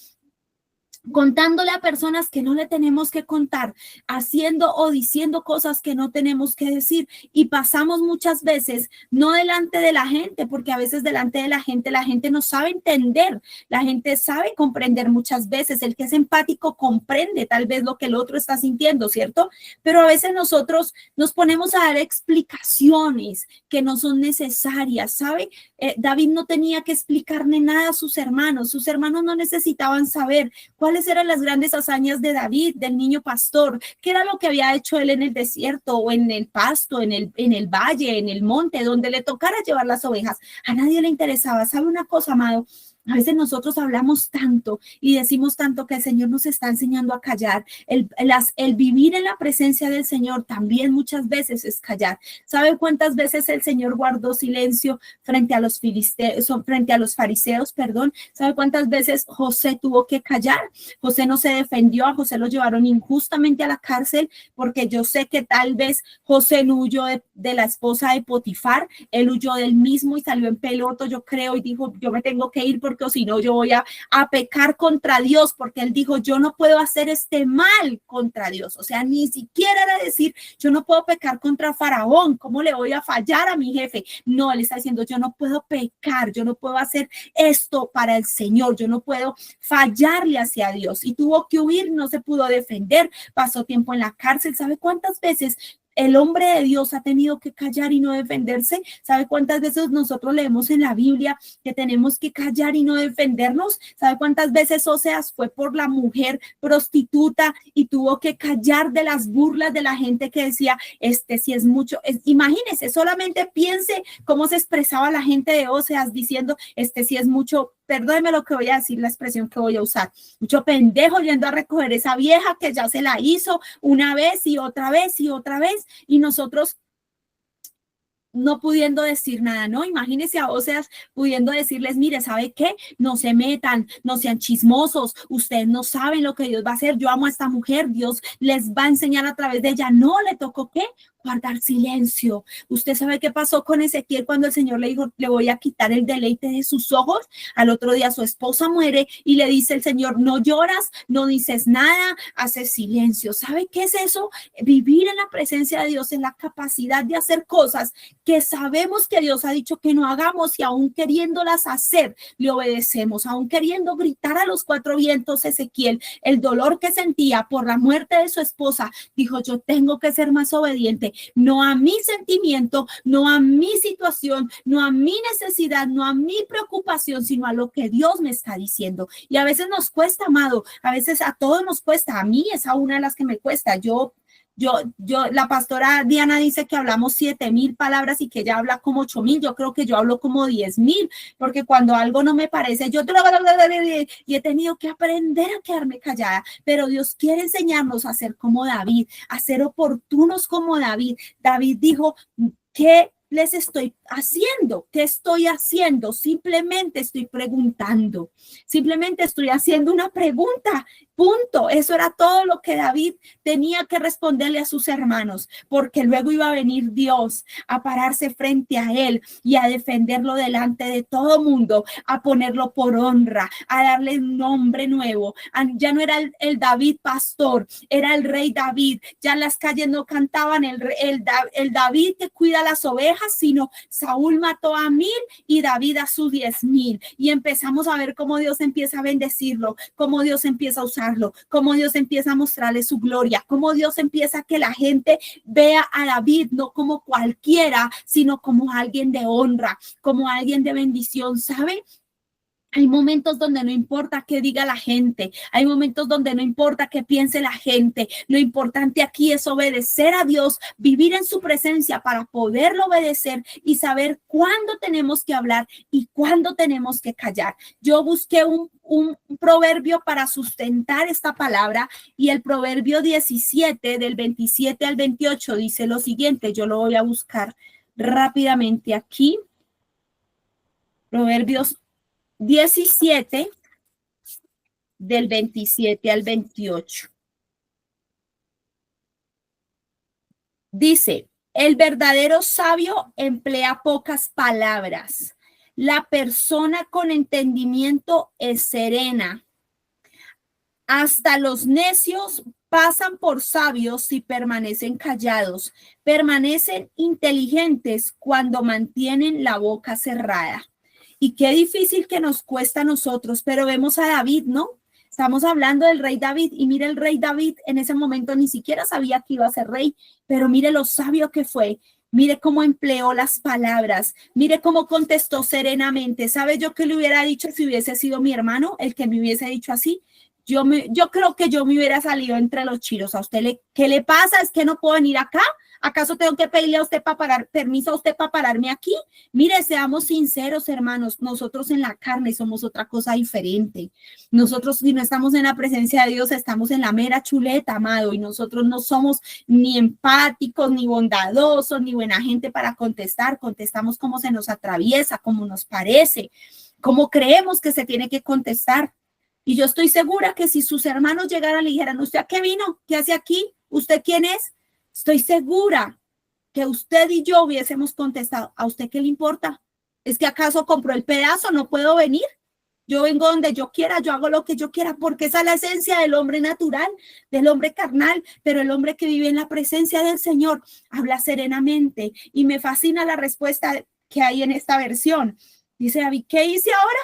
contándole a personas que no le tenemos que contar, haciendo o diciendo cosas que no tenemos que decir y pasamos muchas veces no delante de la gente, porque a veces delante de la gente no sabe entender, la gente sabe comprender muchas veces, el que es empático comprende tal vez lo que el otro está sintiendo, ¿cierto? Pero a veces nosotros nos ponemos a dar explicaciones que no son necesarias, ¿sabe? David no tenía que explicarle nada a sus hermanos no necesitaban saber cuáles eran las grandes hazañas de David, del niño pastor, qué era lo que había hecho él en el desierto o en el pasto, en el valle, en el monte, donde le tocara llevar las ovejas. A nadie le interesaba. ¿Sabe una cosa, amado? A veces nosotros hablamos tanto y decimos tanto que el Señor nos está enseñando a callar. El vivir en la presencia del Señor también muchas veces es callar. ¿Sabe cuántas veces el Señor guardó silencio frente a los filisteos, frente a los fariseos, perdón? ¿Sabe cuántas veces José tuvo que callar? José no se defendió, a José lo llevaron injustamente a la cárcel, porque yo sé que tal vez José no huyó de la esposa de Potifar, él huyó del mismo y salió en peloto, yo creo, y dijo, yo me tengo que ir porque o si no yo voy a pecar contra Dios, porque él dijo, yo no puedo hacer este mal contra Dios, o sea, ni siquiera era decir, yo no puedo pecar contra Faraón, ¿cómo le voy a fallar a mi jefe? No, él está diciendo, yo no puedo pecar, yo no puedo hacer esto para el Señor, yo no puedo fallarle hacia Dios, y tuvo que huir, no se pudo defender, pasó tiempo en la cárcel. ¿Sabe cuántas veces el hombre de Dios ha tenido que callar y no defenderse? ¿Sabe cuántas veces nosotros leemos en la Biblia que tenemos que callar y no defendernos? ¿Sabe cuántas veces Oseas fue por la mujer prostituta y tuvo que callar de las burlas de la gente que decía, sí es mucho? Imagínese, solamente piense cómo se expresaba la gente de Oseas diciendo, sí es mucho, perdóneme lo que voy a decir, la expresión que voy a usar, mucho pendejo yendo a recoger esa vieja que ya se la hizo una vez y otra vez y otra vez, y nosotros no pudiendo decir nada, ¿no? Imagínense a Oseas pudiendo decirles, mire, ¿sabe qué? No se metan, no sean chismosos, ustedes no saben lo que Dios va a hacer, yo amo a esta mujer, Dios les va a enseñar a través de ella. No, le tocó, ¿qué? guardar silencio. Usted sabe qué pasó con Ezequiel cuando el Señor le dijo, le voy a quitar el deleite de sus ojos. Al otro día su esposa muere y le dice el Señor, no lloras, no dices nada, haces silencio. ¿Sabe qué es eso? Vivir en la presencia de Dios, en la capacidad de hacer cosas que sabemos que Dios ha dicho que no hagamos y aún queriéndolas hacer, le obedecemos, aún queriendo gritar a los cuatro vientos. Ezequiel, el dolor que sentía por la muerte de su esposa, dijo, yo tengo que ser más obediente, no a mi sentimiento, no a mi situación, no a mi necesidad, no a mi preocupación, sino a lo que Dios me está diciendo. Y a veces nos cuesta, amado, a veces a todos nos cuesta, a mí es a una de las que me cuesta. La pastora Diana dice que hablamos 7,000 palabras y que ella habla como 8,000. Yo creo que yo hablo como 10,000, porque cuando algo no me parece, y he tenido que aprender a quedarme callada. Pero Dios quiere enseñarnos a ser como David, a ser oportunos como David. David dijo, ¿qué les estoy haciendo? ¿Qué estoy haciendo? Simplemente estoy preguntando. Simplemente estoy haciendo una pregunta. Punto. Eso era todo lo que David tenía que responderle a sus hermanos, porque luego iba a venir Dios a pararse frente a él y a defenderlo delante de todo mundo, a ponerlo por honra, a darle un nombre nuevo. Ya no era el David pastor, era el rey David. Ya en las calles no cantaban el David que cuida las ovejas, sino Saúl mató a 1,000 y David a sus 10,000. Y empezamos a ver cómo Dios empieza a bendecirlo, cómo Dios empieza a usarlo, cómo Dios empieza a mostrarle su gloria, cómo Dios empieza a que la gente vea a David no como cualquiera, sino como alguien de honra, como alguien de bendición. ¿Sabe? Hay momentos donde no importa qué diga la gente, hay momentos donde no importa qué piense la gente. Lo importante aquí es obedecer a Dios, vivir en su presencia para poderlo obedecer y saber cuándo tenemos que hablar y cuándo tenemos que callar. Yo busqué un proverbio para sustentar esta palabra y el proverbio 17 del 27 al 28 dice lo siguiente. Yo lo voy a buscar rápidamente aquí. Proverbios 17 del 27 al 28. Dice, el verdadero sabio emplea pocas palabras. La persona con entendimiento es serena. Hasta los necios pasan por sabios si permanecen callados. Permanecen inteligentes cuando mantienen la boca cerrada. Y qué difícil que nos cuesta a nosotros, pero vemos a David, ¿no? Estamos hablando del rey David y mire, el rey David en ese momento ni siquiera sabía que iba a ser rey, pero mire lo sabio que fue. Mire cómo empleó las palabras, mire cómo contestó serenamente. ¿Sabe yo qué le hubiera dicho si hubiese sido mi hermano, el que me hubiese dicho así? Yo creo que yo me hubiera salido entre los chiros. ¿A usted qué le pasa? ¿Es que no puedo venir acá? ¿Acaso tengo que pedirle a usted permiso a usted para pararme aquí? Mire, seamos sinceros, hermanos, nosotros en la carne somos otra cosa diferente. Nosotros, si no estamos en la presencia de Dios, estamos en la mera chuleta, amado, y nosotros no somos ni empáticos, ni bondadosos, ni buena gente para contestar. Contestamos como se nos atraviesa, como nos parece, como creemos que se tiene que contestar. Y yo estoy segura que si sus hermanos llegaran y le dijeran, ¿usted a qué vino? ¿Qué hace aquí? ¿Usted quién es? Estoy segura que usted y yo hubiésemos contestado, ¿a usted qué le importa? ¿Es que acaso compró el pedazo? ¿No puedo venir? Yo vengo donde yo quiera, yo hago lo que yo quiera, porque esa es la esencia del hombre natural, del hombre carnal, pero el hombre que vive en la presencia del Señor habla serenamente. Y me fascina la respuesta que hay en esta versión. Dice David, ¿qué hice ahora?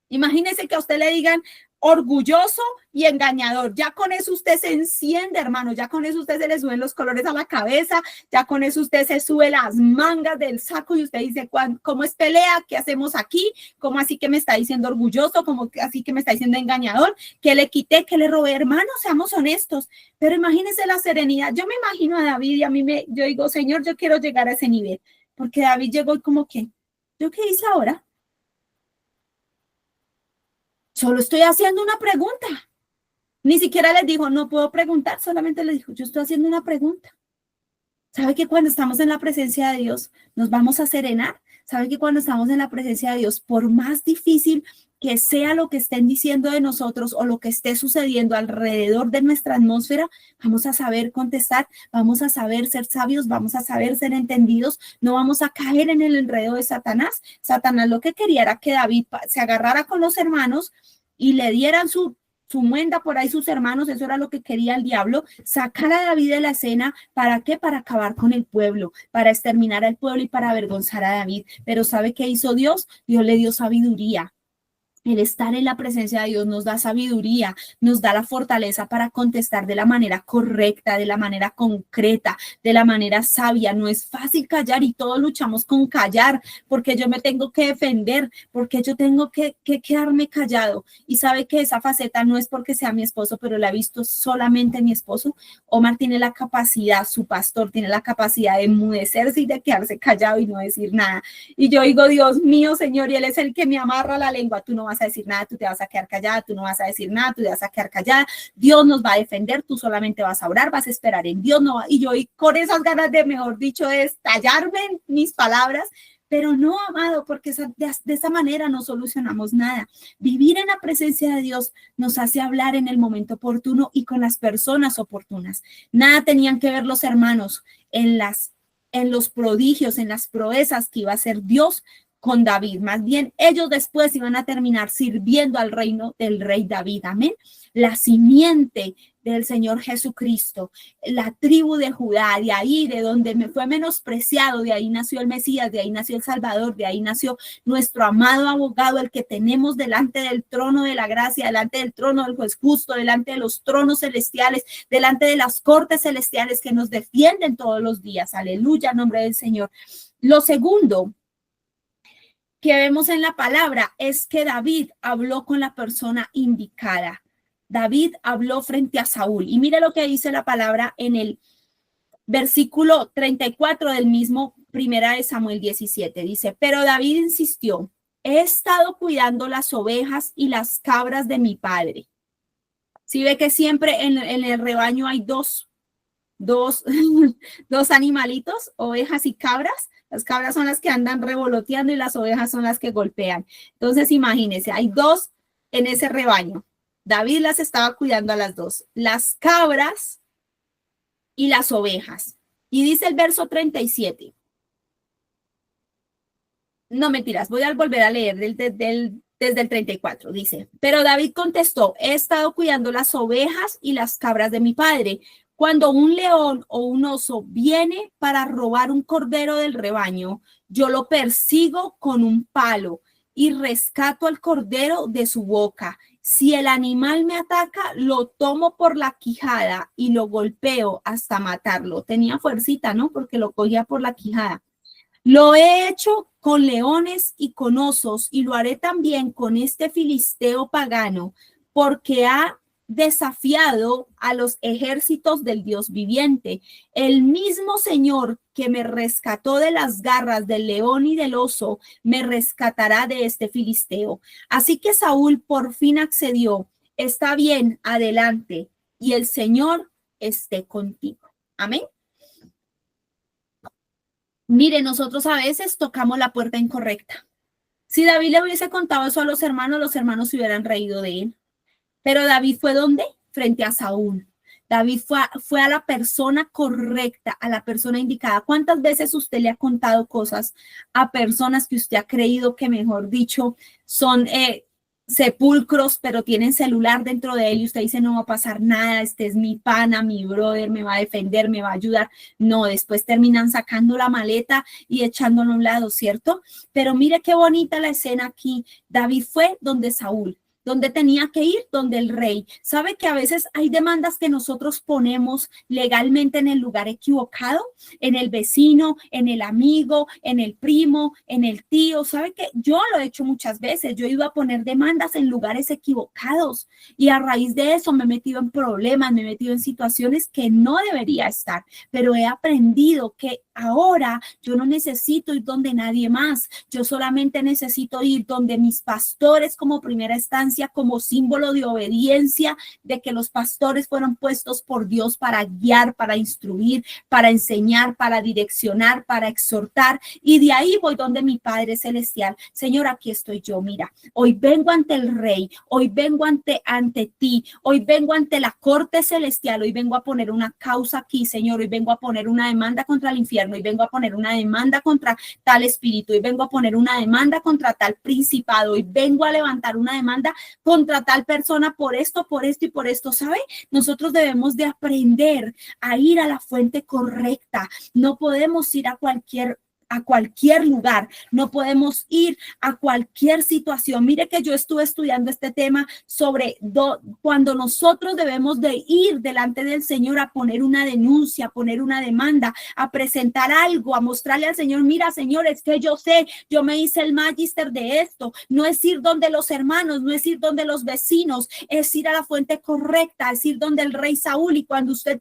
Imagínese que a usted le digan orgulloso y engañador. Ya con eso usted se enciende, hermano. Ya con eso usted se le suben los colores a la cabeza. Ya con eso usted se sube las mangas del saco y usted dice, ¿cómo es pelea? ¿Qué hacemos aquí? ¿Cómo así que me está diciendo orgulloso? ¿Cómo así que me está diciendo engañador? ¿Qué le quité? ¿Qué le robé? Hermano, seamos honestos. Pero imagínese la serenidad. Yo me imagino a David y yo digo, Señor, yo quiero llegar a ese nivel. Porque David llegó y como que, ¿yo qué hice ahora? Solo estoy haciendo una pregunta. Ni siquiera les dijo, no puedo preguntar, solamente les dijo, yo estoy haciendo una pregunta. ¿Sabe que cuando estamos en la presencia de Dios nos vamos a serenar? ¿Sabe que cuando estamos en la presencia de Dios, por más difícil que sea lo que estén diciendo de nosotros o lo que esté sucediendo alrededor de nuestra atmósfera, vamos a saber contestar, vamos a saber ser sabios, vamos a saber ser entendidos, no vamos a caer en el enredo de Satanás. Satanás lo que quería era que David se agarrara con los hermanos y le dieran su muenda por ahí sus hermanos, eso era lo que quería el diablo, sacar a David de la escena. ¿Para qué? Para acabar con el pueblo, para exterminar al pueblo y para avergonzar a David. Pero ¿sabe qué hizo Dios? Dios le dio sabiduría. El estar en la presencia de Dios nos da sabiduría, nos da la fortaleza para contestar de la manera correcta, de la manera concreta, de la manera sabia. No es fácil callar y todos luchamos con callar, porque yo me tengo que defender, porque yo tengo que quedarme callado. Y sabe que esa faceta no es porque sea mi esposo, pero la he visto solamente en mi esposo. Omar tiene la capacidad, su pastor tiene la capacidad de enmudecerse y de quedarse callado y no decir nada. Y yo digo, Dios mío, Señor, y Él es el que me amarra la lengua. Tú no vas a decir nada, tú te vas a quedar callada, tú no vas a decir nada, tú te vas a quedar callada. Dios nos va a defender, tú solamente vas a orar, vas a esperar en Dios. No, y yo con esas ganas de, mejor dicho, de estallarme en mis palabras. Pero no, amado, porque de esa manera no solucionamos nada. Vivir en la presencia de Dios nos hace hablar en el momento oportuno y con las personas oportunas. Nada tenían que ver los hermanos en los prodigios, en las proezas que iba a hacer Dios con David. Más bien, ellos después iban a terminar sirviendo al reino del rey David. Amén. La simiente del Señor Jesucristo, la tribu de Judá, de ahí, de donde me fue menospreciado, de ahí nació el Mesías, de ahí nació el Salvador, de ahí nació nuestro amado abogado, el que tenemos delante del trono de la gracia, delante del trono del juez justo, delante de los tronos celestiales, delante de las cortes celestiales que nos defienden todos los días. Aleluya, en nombre del Señor. Lo segundo que vemos en la palabra es que David habló con la persona indicada. David habló frente a Saúl. Y mire lo que dice la palabra en el versículo 34 del mismo Primera de Samuel 17. Dice, pero David insistió, he estado cuidando las ovejas y las cabras de mi padre. ¿Sí ve que siempre en el rebaño hay dos animalitos, ovejas y cabras? Las cabras son las que andan revoloteando y las ovejas son las que golpean. Entonces, imagínense, hay dos en ese rebaño. David las estaba cuidando a las dos, las cabras y las ovejas. Y dice el verso 37. No, mentiras, voy a volver a leer desde el 34. Dice, pero David contestó, he estado cuidando las ovejas y las cabras de mi padre. Cuando un león o un oso viene para robar un cordero del rebaño, yo lo persigo con un palo y rescato al cordero de su boca. Si el animal me ataca, lo tomo por la quijada y lo golpeo hasta matarlo. Tenía fuercita, ¿no? Porque lo cogía por la quijada. Lo he hecho con leones y con osos y lo haré también con este filisteo pagano, porque ha desafiado a los ejércitos del Dios viviente. El mismo Señor que me rescató de las garras del león y del oso, me rescatará de este filisteo. Así que Saúl por fin accedió. Está bien, adelante, y el Señor esté contigo. Amén. Mire, nosotros a veces tocamos la puerta incorrecta. Si David le hubiese contado eso a los hermanos se hubieran reído de él. Pero David fue ¿dónde? Frente a Saúl. David fue a la persona correcta, a la persona indicada. ¿Cuántas veces usted le ha contado cosas a personas que usted ha creído que, mejor dicho, son sepulcros, pero tienen celular dentro de él y usted dice, no va a pasar nada, este es mi pana, mi brother, me va a defender, me va a ayudar? No, después terminan sacando la maleta y echándolo a un lado, ¿cierto? Pero mire qué bonita la escena aquí. David fue donde Saúl. ¿Dónde tenía que ir? Donde el rey. ¿Sabe que a veces hay demandas que nosotros ponemos legalmente en el lugar equivocado? En el vecino, en el amigo, en el primo, en el tío. ¿Sabe que yo lo he hecho muchas veces? Yo he ido a poner demandas en lugares equivocados y a raíz de eso me he metido en problemas, me he metido en situaciones que no debería estar, pero he aprendido que ahora yo no necesito ir donde nadie más. Yo solamente necesito ir donde mis pastores como primera instancia, como símbolo de obediencia, de que los pastores fueron puestos por Dios para guiar, para instruir, para enseñar, para direccionar, para exhortar. Y de ahí voy donde mi Padre Celestial. Señor, aquí estoy yo. Mira, hoy vengo ante el Rey, hoy vengo ante ti, hoy vengo ante la corte celestial, hoy vengo a poner una causa aquí, Señor, hoy vengo a poner una demanda contra el infierno, hoy vengo a poner una demanda contra tal espíritu, hoy vengo a poner una demanda contra tal principado, hoy vengo a levantar una demanda contra tal persona por esto y por esto, ¿sabe? Nosotros debemos de aprender a ir a la fuente correcta. No podemos ir a cualquier lugar, no podemos ir a cualquier situación. Mire que yo estuve estudiando este tema sobre cuando nosotros debemos de ir delante del Señor a poner una denuncia, a poner una demanda, a presentar algo, a mostrarle al Señor, mira, Señor, es que yo sé, yo me hice el magíster de esto. No es ir donde los hermanos, no es ir donde los vecinos, es ir a la fuente correcta, es ir donde el rey Saúl. Y cuando usted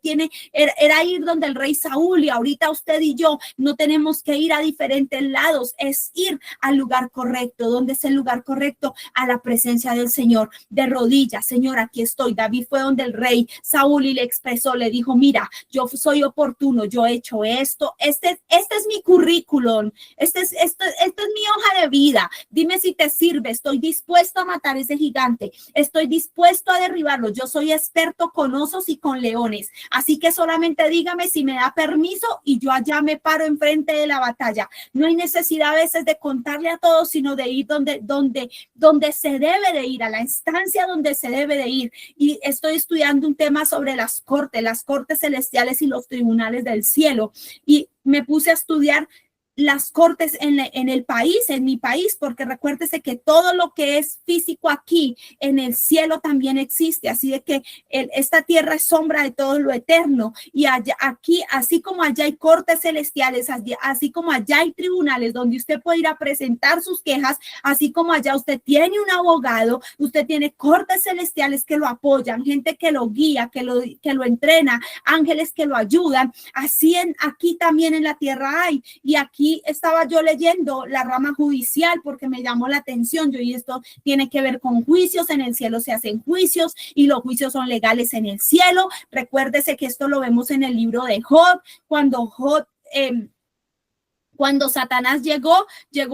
era ir donde el rey Saúl, y ahorita usted y yo no tenemos que ir a diferentes lados, es ir al lugar correcto. ¿Dónde es el lugar correcto? A la presencia del Señor, de rodillas. Señor, aquí estoy. David fue donde el rey Saúl y le expresó, le dijo, mira, yo soy oportuno, yo he hecho esto, este es mi currículum, esta es mi hoja de vida, dime si te sirve, estoy dispuesto a matar ese gigante, estoy dispuesto a derribarlo, yo soy experto con osos y con leones, así que solamente dígame si me da permiso y yo allá me paro enfrente de la batalla. No hay necesidad a veces de contarle a todos, sino de ir donde se debe de ir, a la instancia donde se debe de ir. Y estoy estudiando un tema sobre las cortes celestiales y los tribunales del cielo. Y me puse a estudiar las cortes en el país, en mi país, porque recuérdese que todo lo que es físico aquí en el cielo también existe, así de que esta tierra es sombra de todo lo eterno, y allá, aquí, así como allá hay cortes celestiales, así como allá hay tribunales donde usted puede ir a presentar sus quejas, así como allá usted tiene un abogado, usted tiene cortes celestiales que lo apoyan, gente que lo guía, que lo entrena, ángeles que lo ayudan, así aquí también en la tierra hay. Y aquí estaba yo leyendo la rama judicial porque me llamó la atención. Y esto tiene que ver con juicios. En el cielo se hacen juicios y los juicios son legales en el cielo. Recuérdese que esto lo vemos en el libro de Job, cuando Satanás llegó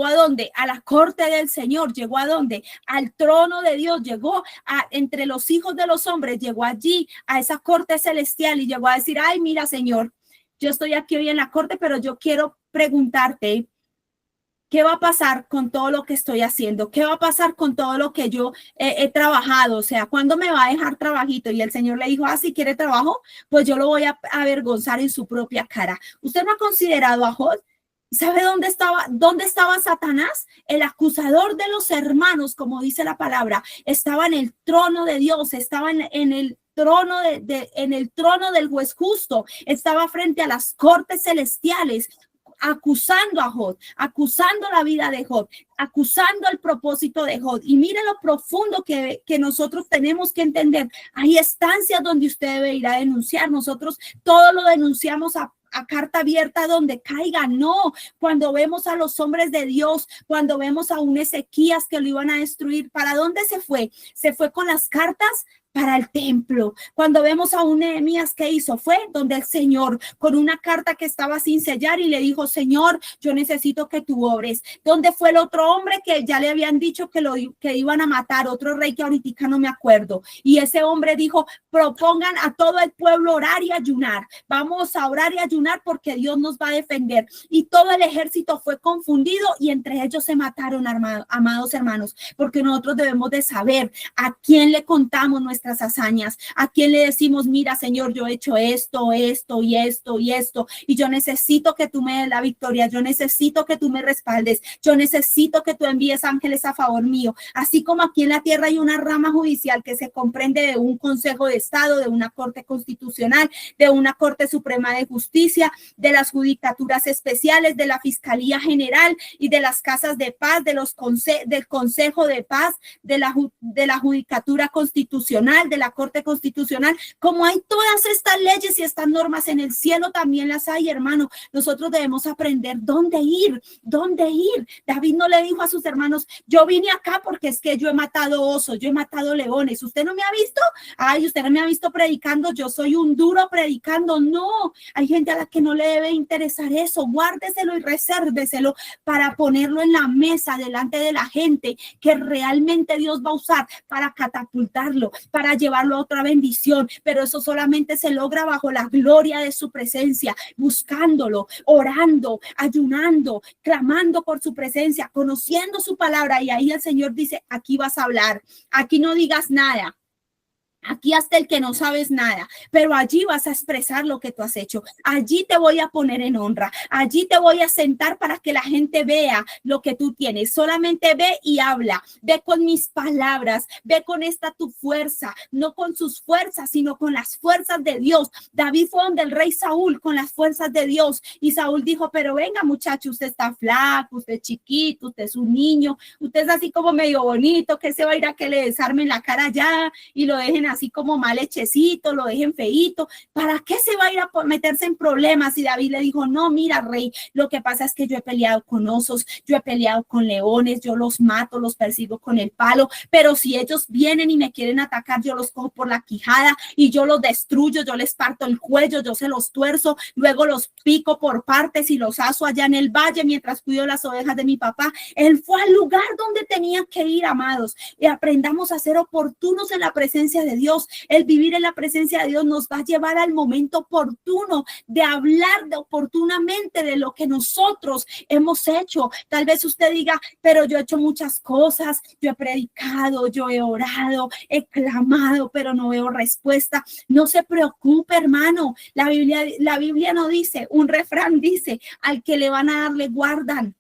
¿a dónde? A la corte del Señor, llegó ¿a dónde? Al trono de Dios, llegó entre los hijos de los hombres, llegó allí a esa corte celestial y llegó a decir, ay, mira, Señor, yo estoy aquí hoy en la corte, pero yo quiero preguntarte, ¿qué va a pasar con todo lo que estoy haciendo? ¿Qué va a pasar con todo lo que yo he trabajado? O sea, ¿cuándo me va a dejar trabajito? Y el Señor le dijo, si quiere trabajo, pues yo lo voy a avergonzar en su propia cara. ¿Usted no ha considerado a Job? ¿Sabe dónde estaba Satanás? El acusador de los hermanos, como dice la palabra, estaba en el trono de Dios, estaba en el trono en el trono del juez justo, estaba frente a las cortes celestiales, acusando a Job, acusando la vida de Job, acusando el propósito de Job. Y mire lo profundo que nosotros tenemos que entender. Hay estancias donde usted debe ir a denunciar. Nosotros todo lo denunciamos a carta abierta donde caiga. No, cuando vemos a los hombres de Dios, cuando vemos a un Ezequías que lo iban a destruir, ¿para dónde se fue? Se fue con las cartas para el templo. Cuando vemos a un Nehemías, ¿qué hizo? Fue donde el Señor, con una carta que estaba sin sellar, y le dijo, Señor, yo necesito que tú obres. ¿Dónde fue el otro hombre que ya le habían dicho que iban a matar? Otro rey que ahorita no me acuerdo. Y ese hombre dijo, propongan a todo el pueblo orar y ayunar. Vamos a orar y ayunar porque Dios nos va a defender. Y todo el ejército fue confundido y entre ellos se mataron, amados hermanos, porque nosotros debemos de saber a quién le contamos nuestras hazañas, a quién le decimos, mira, Señor, yo he hecho esto y esto, y yo necesito que tú me des la victoria, yo necesito que tú me respaldes, yo necesito que tú envíes ángeles a favor mío. Así como aquí en la tierra hay una rama judicial que se comprende de un consejo de Estado, de una corte constitucional, de una corte suprema de justicia, de las judicaturas especiales, de la fiscalía general y de las casas de paz, del consejo de paz, de la judicatura constitucional, Constitucional, de la Corte Constitucional, como hay todas estas leyes y estas normas en el cielo, también las hay, hermano. Nosotros debemos aprender dónde ir, dónde ir. David no le dijo a sus hermanos, yo vine acá porque es que yo he matado osos, yo he matado leones. ¿Usted no me ha visto? Ay, usted no me ha visto predicando, yo soy un duro predicando. No, hay gente a la que no le debe interesar eso. Guárdeselo y resérveselo para ponerlo en la mesa delante de la gente que realmente Dios va a usar para catapultarlo, para llevarlo a otra bendición. Pero eso solamente se logra bajo la gloria de su presencia, buscándolo, orando, ayunando, clamando por su presencia, conociendo su palabra. Y ahí el Señor dice, aquí vas a hablar, aquí no digas nada. Aquí hasta el que no sabes nada, pero allí vas a expresar lo que tú has hecho. Allí te voy a poner en honra. Allí te voy a sentar para que la gente vea lo que tú tienes. Solamente ve y habla. Ve con mis palabras. Ve con esta tu fuerza. No con sus fuerzas, sino con las fuerzas de Dios. David fue donde el rey Saúl con las fuerzas de Dios. Y Saúl dijo, pero venga muchacho, usted está flaco, usted es chiquito, usted es un niño. Usted es así como medio bonito, que se va a ir a que le desarmen la cara ya y lo dejen así como mal hechecito, lo dejen feíto. ¿Para qué se va a ir a meterse en problemas? Y David le dijo, no, mira, rey, lo que pasa es que yo he peleado con osos, yo he peleado con leones, yo los mato, los persigo con el palo, pero si ellos vienen y me quieren atacar, yo los cojo por la quijada y yo los destruyo, yo les parto el cuello, yo se los tuerzo, luego los pico por partes y los aso allá en el valle mientras cuido las ovejas de mi papá. Él fue al lugar donde tenía que ir, amados, y aprendamos a ser oportunos en la presencia de Dios. El vivir en la presencia de Dios nos va a llevar al momento oportuno de hablar oportunamente de lo que nosotros hemos hecho. Tal vez usted diga, pero yo he hecho muchas cosas, yo he predicado, yo he orado, he clamado, pero no veo respuesta. No se preocupe, hermano. La Biblia no dice, un refrán dice, al que le van a dar le guardan.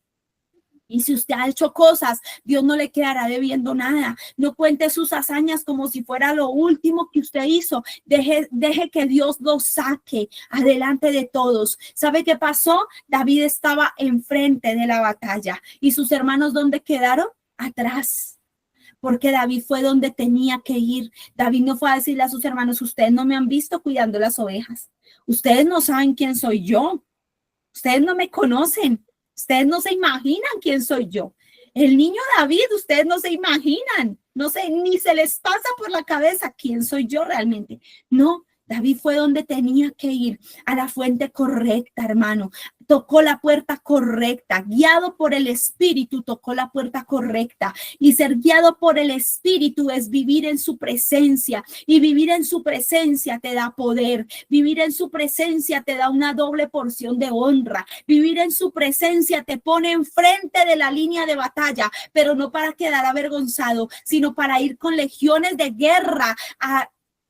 Y si usted ha hecho cosas, Dios no le quedará debiendo nada. No cuente sus hazañas como si fuera lo último que usted hizo. Deje que Dios lo saque adelante de todos. ¿Sabe qué pasó? David estaba enfrente de la batalla. ¿Y sus hermanos dónde quedaron? Atrás. Porque David fue donde tenía que ir. David no fue a decirle a sus hermanos, ustedes no me han visto cuidando las ovejas. Ustedes no saben quién soy yo. Ustedes no me conocen. Ustedes no se imaginan quién soy yo. El niño David, ustedes no se imaginan. No sé, ni se les pasa por la cabeza quién soy yo realmente. No, David fue donde tenía que ir, a la fuente correcta, hermano. Tocó la puerta correcta, guiado por el Espíritu, tocó la puerta correcta. Y ser guiado por el Espíritu es vivir en su presencia. Y vivir en su presencia te da poder. Vivir en su presencia te da una doble porción de honra. Vivir en su presencia te pone enfrente de la línea de batalla, pero no para quedar avergonzado, sino para ir con legiones de guerra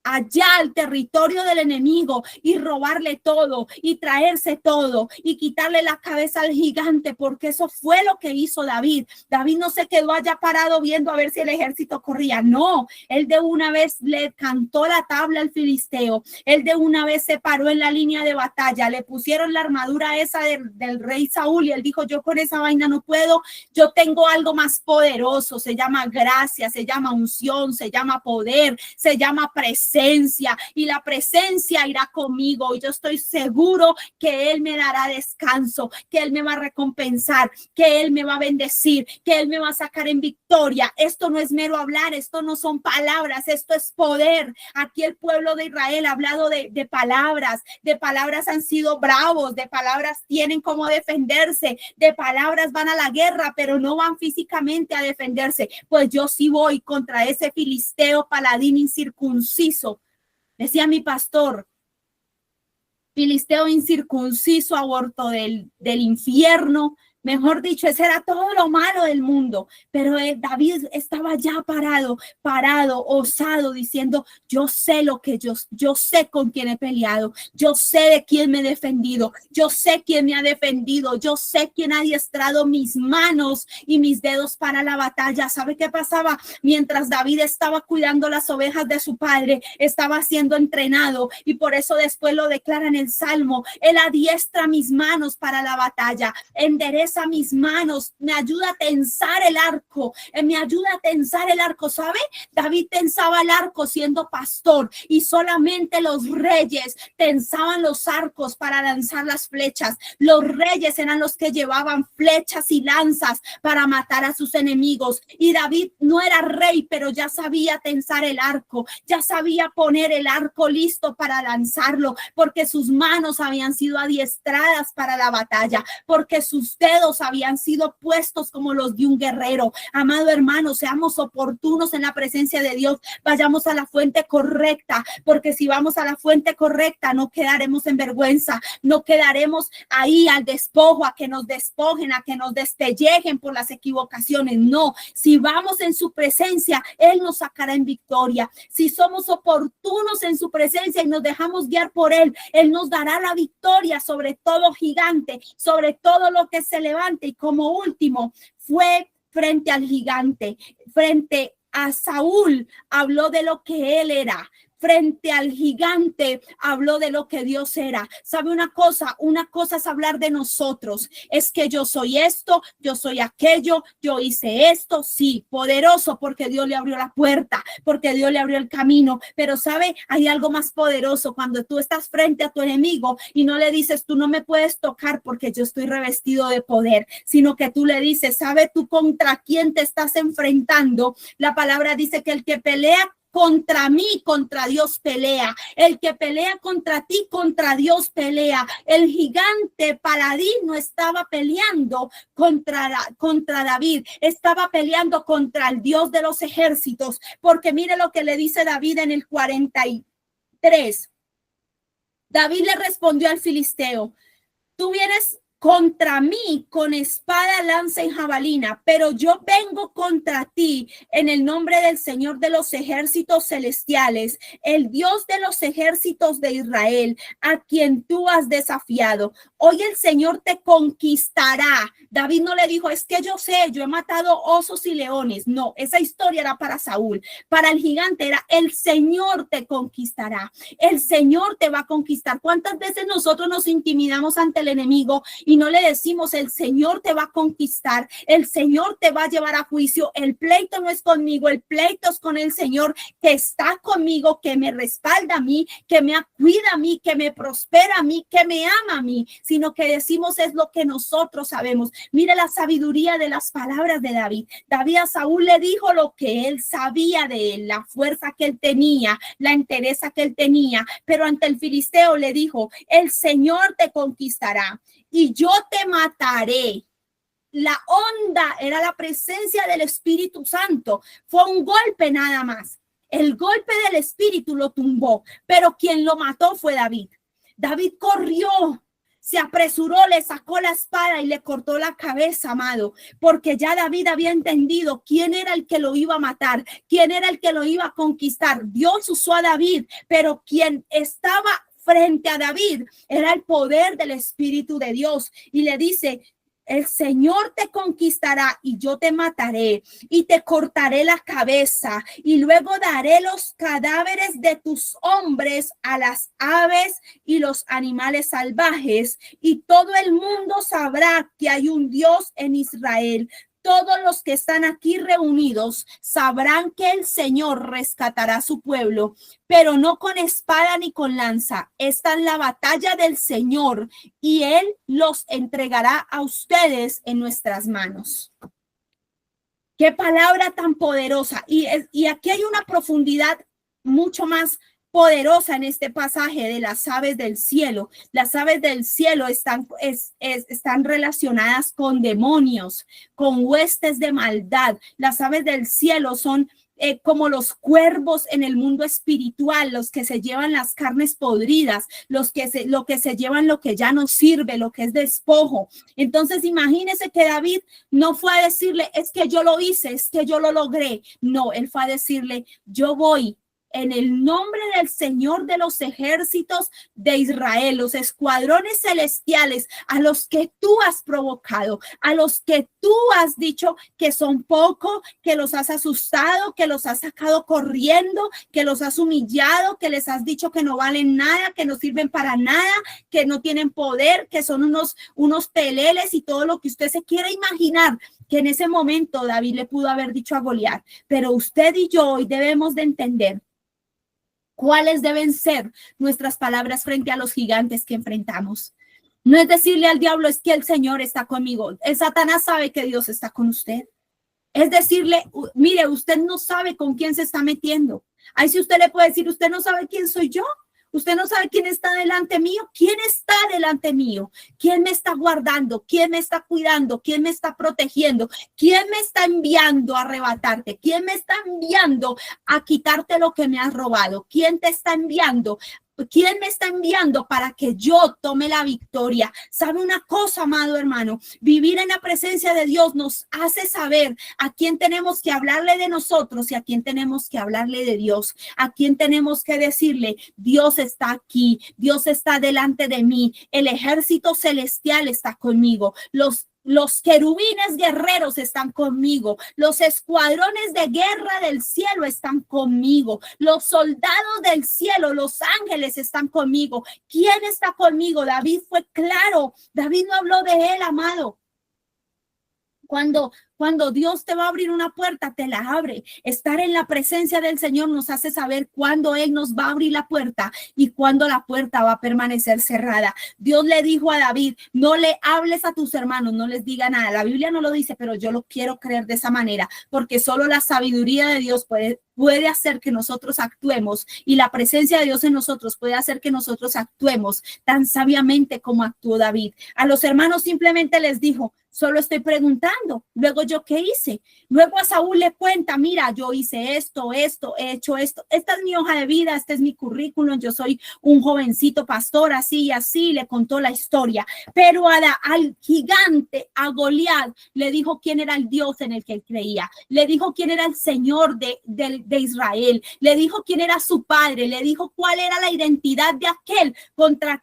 allá al territorio del enemigo y robarle todo y traerse todo y quitarle la cabeza al gigante, porque eso fue lo que hizo David. David no se quedó allá parado viendo a ver si el ejército corría, no, él de una vez le cantó la tabla al filisteo, él de una vez se paró en la línea de batalla, le pusieron la armadura esa del rey Saúl y él dijo, yo con esa vaina no puedo, yo tengo algo más poderoso, se llama gracia, se llama unción, se llama poder, se llama presencia, y la presencia irá conmigo y yo estoy seguro que Él me dará descanso, que Él me va a recompensar, que Él me va a bendecir, que Él me va a sacar en victoria. Esto no es mero hablar, esto no son palabras, esto es poder. Aquí el pueblo de Israel ha hablado de palabras han sido bravos, de palabras tienen cómo defenderse, de palabras van a la guerra, pero no van físicamente a defenderse. Pues yo sí voy contra ese filisteo paladín incircunciso. Decía mi pastor, filisteo incircunciso, aborto del infierno. Mejor dicho, ese era todo lo malo del mundo. Pero David estaba ya parado, osado, diciendo, yo sé lo que yo sé con quién he peleado, yo sé de quién me he defendido, yo sé quién me ha defendido, yo sé quién ha adiestrado mis manos y mis dedos para la batalla. ¿Sabe qué pasaba? Mientras David estaba cuidando las ovejas de su padre, estaba siendo entrenado y por eso después lo declara en el Salmo, él adiestra mis manos para la batalla, endereza fuerza a mis manos, me ayuda a tensar el arco, me ayuda a tensar el arco. ¿Sabe? David tensaba el arco siendo pastor y solamente los reyes tensaban los arcos para lanzar las flechas. Los reyes eran los que llevaban flechas y lanzas para matar a sus enemigos. Y David no era rey, pero ya sabía tensar el arco, ya sabía poner el arco listo para lanzarlo, porque sus manos habían sido adiestradas para la batalla, porque sus dedos habían sido puestos como los de un guerrero. Amado hermano, seamos oportunos en la presencia de Dios, vayamos a la fuente correcta, porque si vamos a la fuente correcta no quedaremos en vergüenza, no quedaremos ahí al despojo, a que nos despojen, a que nos despellejen por las equivocaciones. No, si vamos en su presencia, Él nos sacará en victoria. Si somos oportunos en su presencia y nos dejamos guiar por Él, Él nos dará la victoria sobre todo gigante, sobre todo lo que se levante. Y como último, fue frente al gigante, frente a Saúl, habló de lo que él era. Frente al gigante habló de lo que Dios era. ¿Sabe una cosa? Una cosa es hablar de nosotros. Es que yo soy esto, yo soy aquello, yo hice esto. Sí, poderoso porque Dios le abrió la puerta, porque Dios le abrió el camino. Pero ¿sabe? Hay algo más poderoso cuando tú estás frente a tu enemigo y no le dices, tú no me puedes tocar porque yo estoy revestido de poder, sino que tú le dices, ¿sabe tú contra quién te estás enfrentando? La palabra dice que el que pelea contra mí, contra Dios pelea. El que pelea contra ti, contra Dios pelea. El gigante paladín no estaba peleando contra David, estaba peleando contra el Dios de los ejércitos, porque mire lo que le dice David en el 43. David le respondió al filisteo, tú vienes contra mí con espada, lanza y jabalina, pero yo vengo contra ti en el nombre del Señor de los ejércitos celestiales, el Dios de los ejércitos de Israel, a quien tú has desafiado. Hoy el Señor te conquistará. David no le dijo, es que yo sé, yo he matado osos y leones. No, esa historia era para Saúl. Para el gigante era, el Señor te conquistará. El Señor te va a conquistar. ¿Cuántas veces nosotros nos intimidamos ante el enemigo y no le decimos, el Señor te va a conquistar, el Señor te va a llevar a juicio? El pleito no es conmigo, el pleito es con el Señor que está conmigo, que me respalda a mí, que me cuida a mí, que me prospera a mí, que me ama a mí, sino que decimos es lo que nosotros sabemos. Mire la sabiduría de las palabras de David. David a Saúl le dijo lo que él sabía de él, la fuerza que él tenía, la entereza que él tenía, pero ante el filisteo le dijo, el Señor te conquistará y yo te mataré. La onda era la presencia del Espíritu Santo. Fue un golpe nada más. El golpe del Espíritu lo tumbó, pero quien lo mató fue David. David corrió, se apresuró, le sacó la espada y le cortó la cabeza, amado, porque ya David había entendido quién era el que lo iba a matar, quién era el que lo iba a conquistar. Dios usó a David, pero quien estaba frente a David era el poder del Espíritu de Dios, y le dice, el Señor te conquistará y yo te mataré y te cortaré la cabeza y luego daré los cadáveres de tus hombres a las aves y los animales salvajes, y todo el mundo sabrá que hay un Dios en Israel. Todos los que están aquí reunidos sabrán que el Señor rescatará a su pueblo, pero no con espada ni con lanza. Esta es la batalla del Señor y Él los entregará a ustedes en nuestras manos. Qué palabra tan poderosa. Y aquí hay una profundidad mucho más poderosa en este pasaje de las aves del cielo. Las aves del cielo están relacionadas con demonios, con huestes de maldad. Las aves del cielo son como los cuervos en el mundo espiritual, los que se llevan las carnes podridas, lo que se llevan lo que ya no sirve, lo que es despojo. Entonces imagínese que David no fue a decirle, es que yo lo hice, es que yo lo logré. No, él fue a decirle, yo voy en el nombre del Señor de los ejércitos de Israel, los escuadrones celestiales a los que tú has provocado, a los que tú has dicho que son poco, que los has asustado, que los has sacado corriendo, que los has humillado, que les has dicho que no valen nada, que no sirven para nada, que no tienen poder, que son unos peleles y todo lo que usted se quiera imaginar, que en ese momento David le pudo haber dicho a Goliat. Pero usted y yo hoy debemos de entender cuáles deben ser nuestras palabras frente a los gigantes que enfrentamos. No es decirle al diablo, es que el Señor está conmigo. El Satanás sabe que Dios está con usted. Es decirle, mire, usted no sabe con quién se está metiendo. Ahí sí usted le puede decir, usted no sabe quién soy yo. Usted no sabe quién está delante mío. ¿Quién está delante mío? ¿Quién me está guardando? ¿Quién me está cuidando? ¿Quién me está protegiendo? ¿Quién me está enviando a arrebatarte? ¿Quién me está enviando a quitarte lo que me has robado? ¿Quién te está enviando? ¿Quién me está enviando para que yo tome la victoria? ¿Sabe una cosa, amado hermano? Vivir en la presencia de Dios nos hace saber a quién tenemos que hablarle de nosotros y a quién tenemos que hablarle de Dios. A quién tenemos que decirle, Dios está aquí, Dios está delante de mí, el ejército celestial está conmigo, los querubines guerreros están conmigo. Los escuadrones de guerra del cielo están conmigo. Los soldados del cielo, los ángeles están conmigo. ¿Quién está conmigo? David fue claro. David no habló de él, amado. Cuando Dios te va a abrir una puerta, te la abre. Estar en la presencia del Señor nos hace saber cuándo Él nos va a abrir la puerta y cuándo la puerta va a permanecer cerrada. Dios le dijo a David, no le hables a tus hermanos, no les diga nada. La Biblia no lo dice, pero yo lo quiero creer de esa manera, porque solo la sabiduría de Dios puede hacer que nosotros actuemos y la presencia de Dios en nosotros puede hacer que nosotros actuemos tan sabiamente como actuó David. A los hermanos simplemente les dijo, solo estoy preguntando. Luego, ¿yo qué hice? Luego a Saúl le cuenta, mira, yo hice esto, he hecho esto. Esta es mi hoja de vida, este es mi currículum. Yo soy un jovencito pastor, así y así. Le contó la historia. Pero al gigante, a Goliat, le dijo quién era el Dios en el que él creía. Le dijo quién era el Señor de Israel. Le dijo quién era su padre. Le dijo cuál era la identidad de aquel contra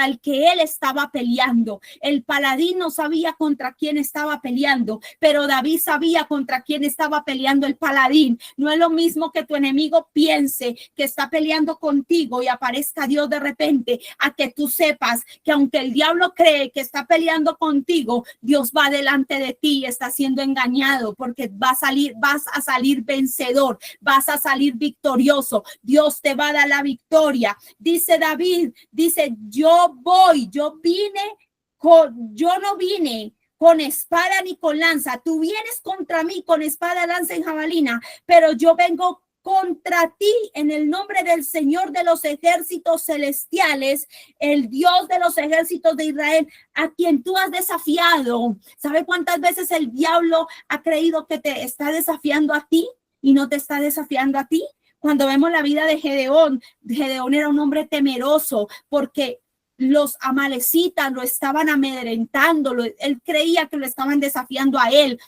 el que él estaba peleando. El paladín no sabía contra quién estaba peleando, pero David sabía contra quién estaba peleando el paladín. No es lo mismo que tu enemigo piense que está peleando contigo y aparezca Dios de repente, a que tú sepas que aunque el diablo cree que está peleando contigo, Dios va delante de ti y está siendo engañado, porque vas a salir vencedor, vas a salir victorioso. Dios te va a dar la victoria. Dice David, yo no vine con espada ni con lanza. Tú vienes contra mí con espada, lanza y jabalina, pero yo vengo contra ti en el nombre del Señor de los ejércitos celestiales, el Dios de los ejércitos de Israel, a quien tú has desafiado. ¿Sabe cuántas veces el diablo ha creído que te está desafiando a ti y no te está desafiando a ti? Cuando vemos la vida de Gedeón era un hombre temeroso porque los amalecitas lo estaban amedrentando, él creía que lo estaban desafiando a él.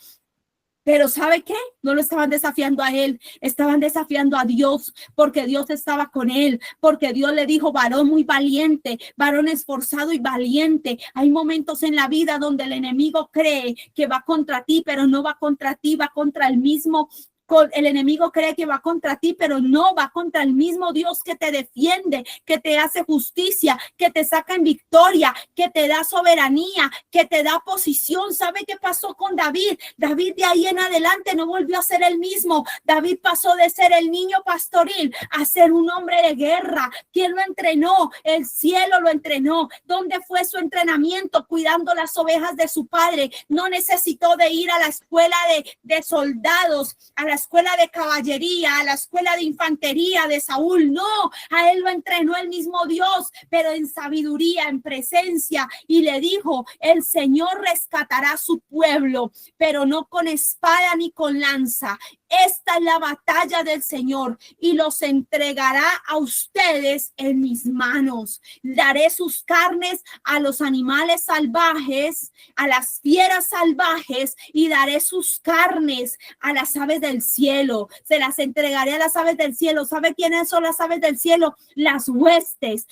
Pero ¿sabe qué? No lo estaban desafiando a él, estaban desafiando a Dios, porque Dios estaba con él, porque Dios le dijo, varón muy valiente, varón esforzado y valiente. Hay momentos en la vida donde el enemigo cree que va contra ti, pero no va contra ti, va contra el mismo. El enemigo cree que va contra ti, pero no, va contra el mismo Dios que te defiende, que te hace justicia, que te saca en victoria, que te da soberanía, que te da posición. ¿Sabe qué pasó con David? David de ahí en adelante no volvió a ser el mismo. David pasó de ser el niño pastoril a ser un hombre de guerra. ¿Quién lo entrenó? El cielo lo entrenó. ¿Dónde fue su entrenamiento? Cuidando las ovejas de su padre. No necesitó de ir a la escuela de soldados, a la escuela de caballería, a la escuela de infantería de Saúl. No, a él lo entrenó el mismo Dios, pero en sabiduría, en presencia, y le dijo, el Señor rescatará a su pueblo, pero no con espada ni con lanza. esta es la batalla del Señor y los entregará a ustedes en mis manos. Daré sus carnes a los animales salvajes, a las fieras salvajes, y daré sus carnes a las aves del cielo. Se las entregaré a las aves del cielo. ¿Sabe quiénes son las aves del cielo? Las huestes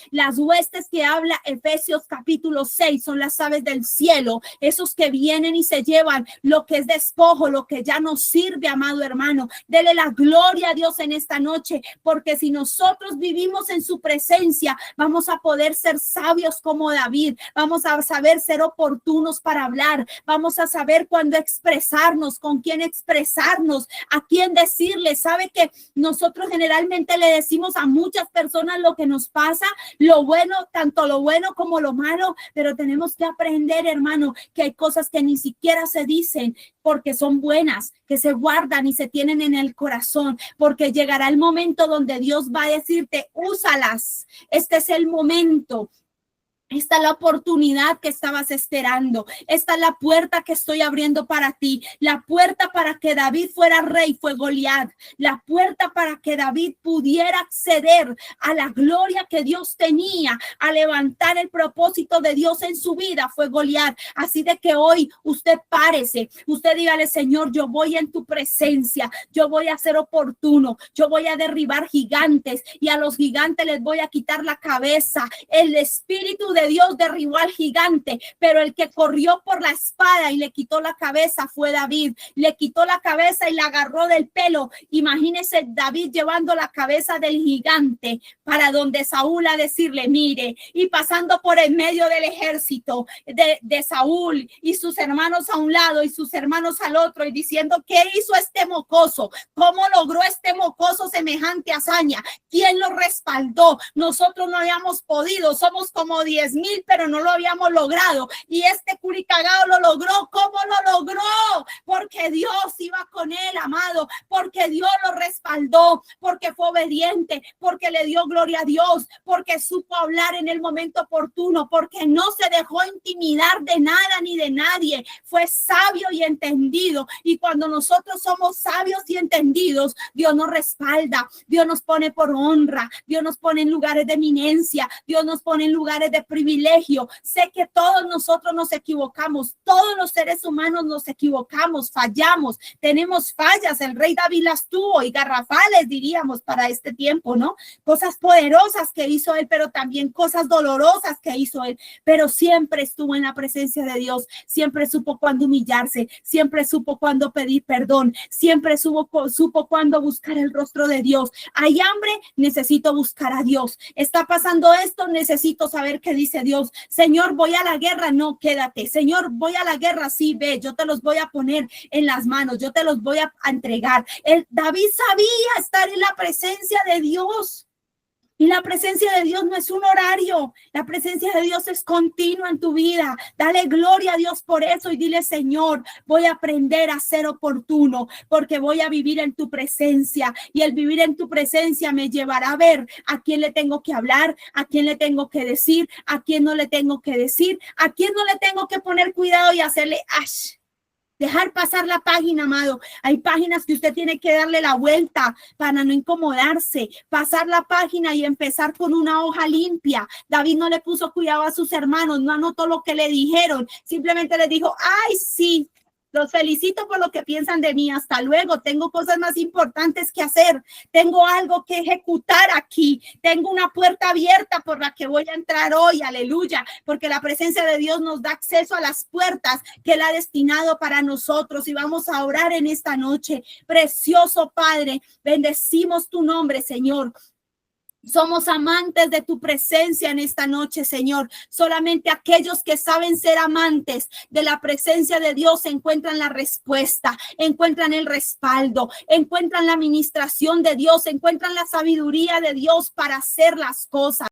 que habla Efesios capítulo 6 son las aves del cielo, esos que vienen y se llevan lo que es despojo, lo que ya no sirve, amado hermano. Dele la gloria a Dios en esta noche, porque si nosotros vivimos en su presencia, vamos a poder ser sabios como David, vamos a saber ser oportunos para hablar, vamos a saber cuándo expresarnos, con quién expresarnos, a quién decirle. Sabe que nosotros generalmente le decimos a muchas personas lo que nos pasa, lo bueno, tanto lo bueno como lo malo, pero tenemos que aprender, hermano, que hay cosas que ni siquiera se dicen porque son buenas, que se guardan y se tienen en el corazón, porque llegará el momento donde Dios va a decirte, úsalas. Este es el momento. Esta es la oportunidad que estabas esperando. Esta es la puerta que estoy abriendo para ti. La puerta para que David fuera rey fue Goliat. La puerta para que David pudiera acceder a la gloria que Dios tenía, a levantar el propósito de Dios en su vida, fue Goliat. Así de que hoy usted párese, usted dígale, Señor, yo voy en tu presencia, yo voy a ser oportuno, yo voy a derribar gigantes y a los gigantes les voy a quitar la cabeza. El espíritu de Dios derribó al gigante, pero el que corrió por la espada y le quitó la cabeza fue David. Le quitó la cabeza y la agarró del pelo. Imagínese David llevando la cabeza del gigante para donde Saúl a decirle, mire, y pasando por el medio del ejército de Saúl y sus hermanos a un lado y sus hermanos al otro, y diciendo, ¿qué hizo este mocoso? ¿Cómo logró este mocoso semejante hazaña? ¿Quién lo respaldó? Nosotros no habíamos podido, somos como 10,000, pero no lo habíamos logrado. Y este curicagao lo logró. ¿Cómo lo logró? Porque Dios iba con él, amado, porque Dios lo respaldó, porque fue obediente, porque le dio gloria a Dios, porque supo hablar en el momento oportuno, porque no se dejó intimidar de nada ni de nadie. Fue sabio y entendido. Y cuando nosotros somos sabios y entendidos, Dios nos respalda, Dios nos pone por honra, Dios nos pone en lugares de eminencia, Dios nos pone en lugares de privilegio. Sé que todos nosotros nos equivocamos, todos los seres humanos nos equivocamos, fallamos, tenemos fallas. El rey David las tuvo y garrafales, diríamos, para este tiempo, ¿no? Cosas poderosas que hizo él, pero también cosas dolorosas que hizo él, pero siempre estuvo en la presencia de Dios, siempre supo cuándo humillarse, siempre supo cuándo pedir perdón, siempre supo cuándo buscar el rostro de Dios. Hay hambre, necesito buscar a Dios. Está pasando esto, necesito saber qué dice Dios. Señor, voy a la guerra, no, quédate. Señor, voy a la guerra, sí, ve, yo te los voy a poner en las manos, yo te los voy a entregar. David sabía estar en la presencia de Dios. Y la presencia de Dios no es un horario, la presencia de Dios es continua en tu vida. Dale gloria a Dios por eso y dile, Señor, voy a aprender a ser oportuno porque voy a vivir en tu presencia, y el vivir en tu presencia me llevará a ver a quién le tengo que hablar, a quién le tengo que decir, a quién no le tengo que decir, a quién no le tengo que poner cuidado y hacerle ash. Dejar pasar la página, amado. Hay páginas que usted tiene que darle la vuelta para no incomodarse, pasar la página y empezar con una hoja limpia. David no le puso cuidado a sus hermanos, no anotó lo que le dijeron, simplemente les dijo, ay, sí, los felicito por lo que piensan de mí. Hasta luego. Tengo cosas más importantes que hacer. Tengo algo que ejecutar aquí. Tengo una puerta abierta por la que voy a entrar hoy. Aleluya. Porque la presencia de Dios nos da acceso a las puertas que Él ha destinado para nosotros. Y vamos a orar en esta noche. Precioso Padre, bendecimos tu nombre, Señor. Somos amantes de tu presencia en esta noche, Señor. Solamente aquellos que saben ser amantes de la presencia de Dios encuentran la respuesta, encuentran el respaldo, encuentran la administración de Dios, encuentran la sabiduría de Dios para hacer las cosas.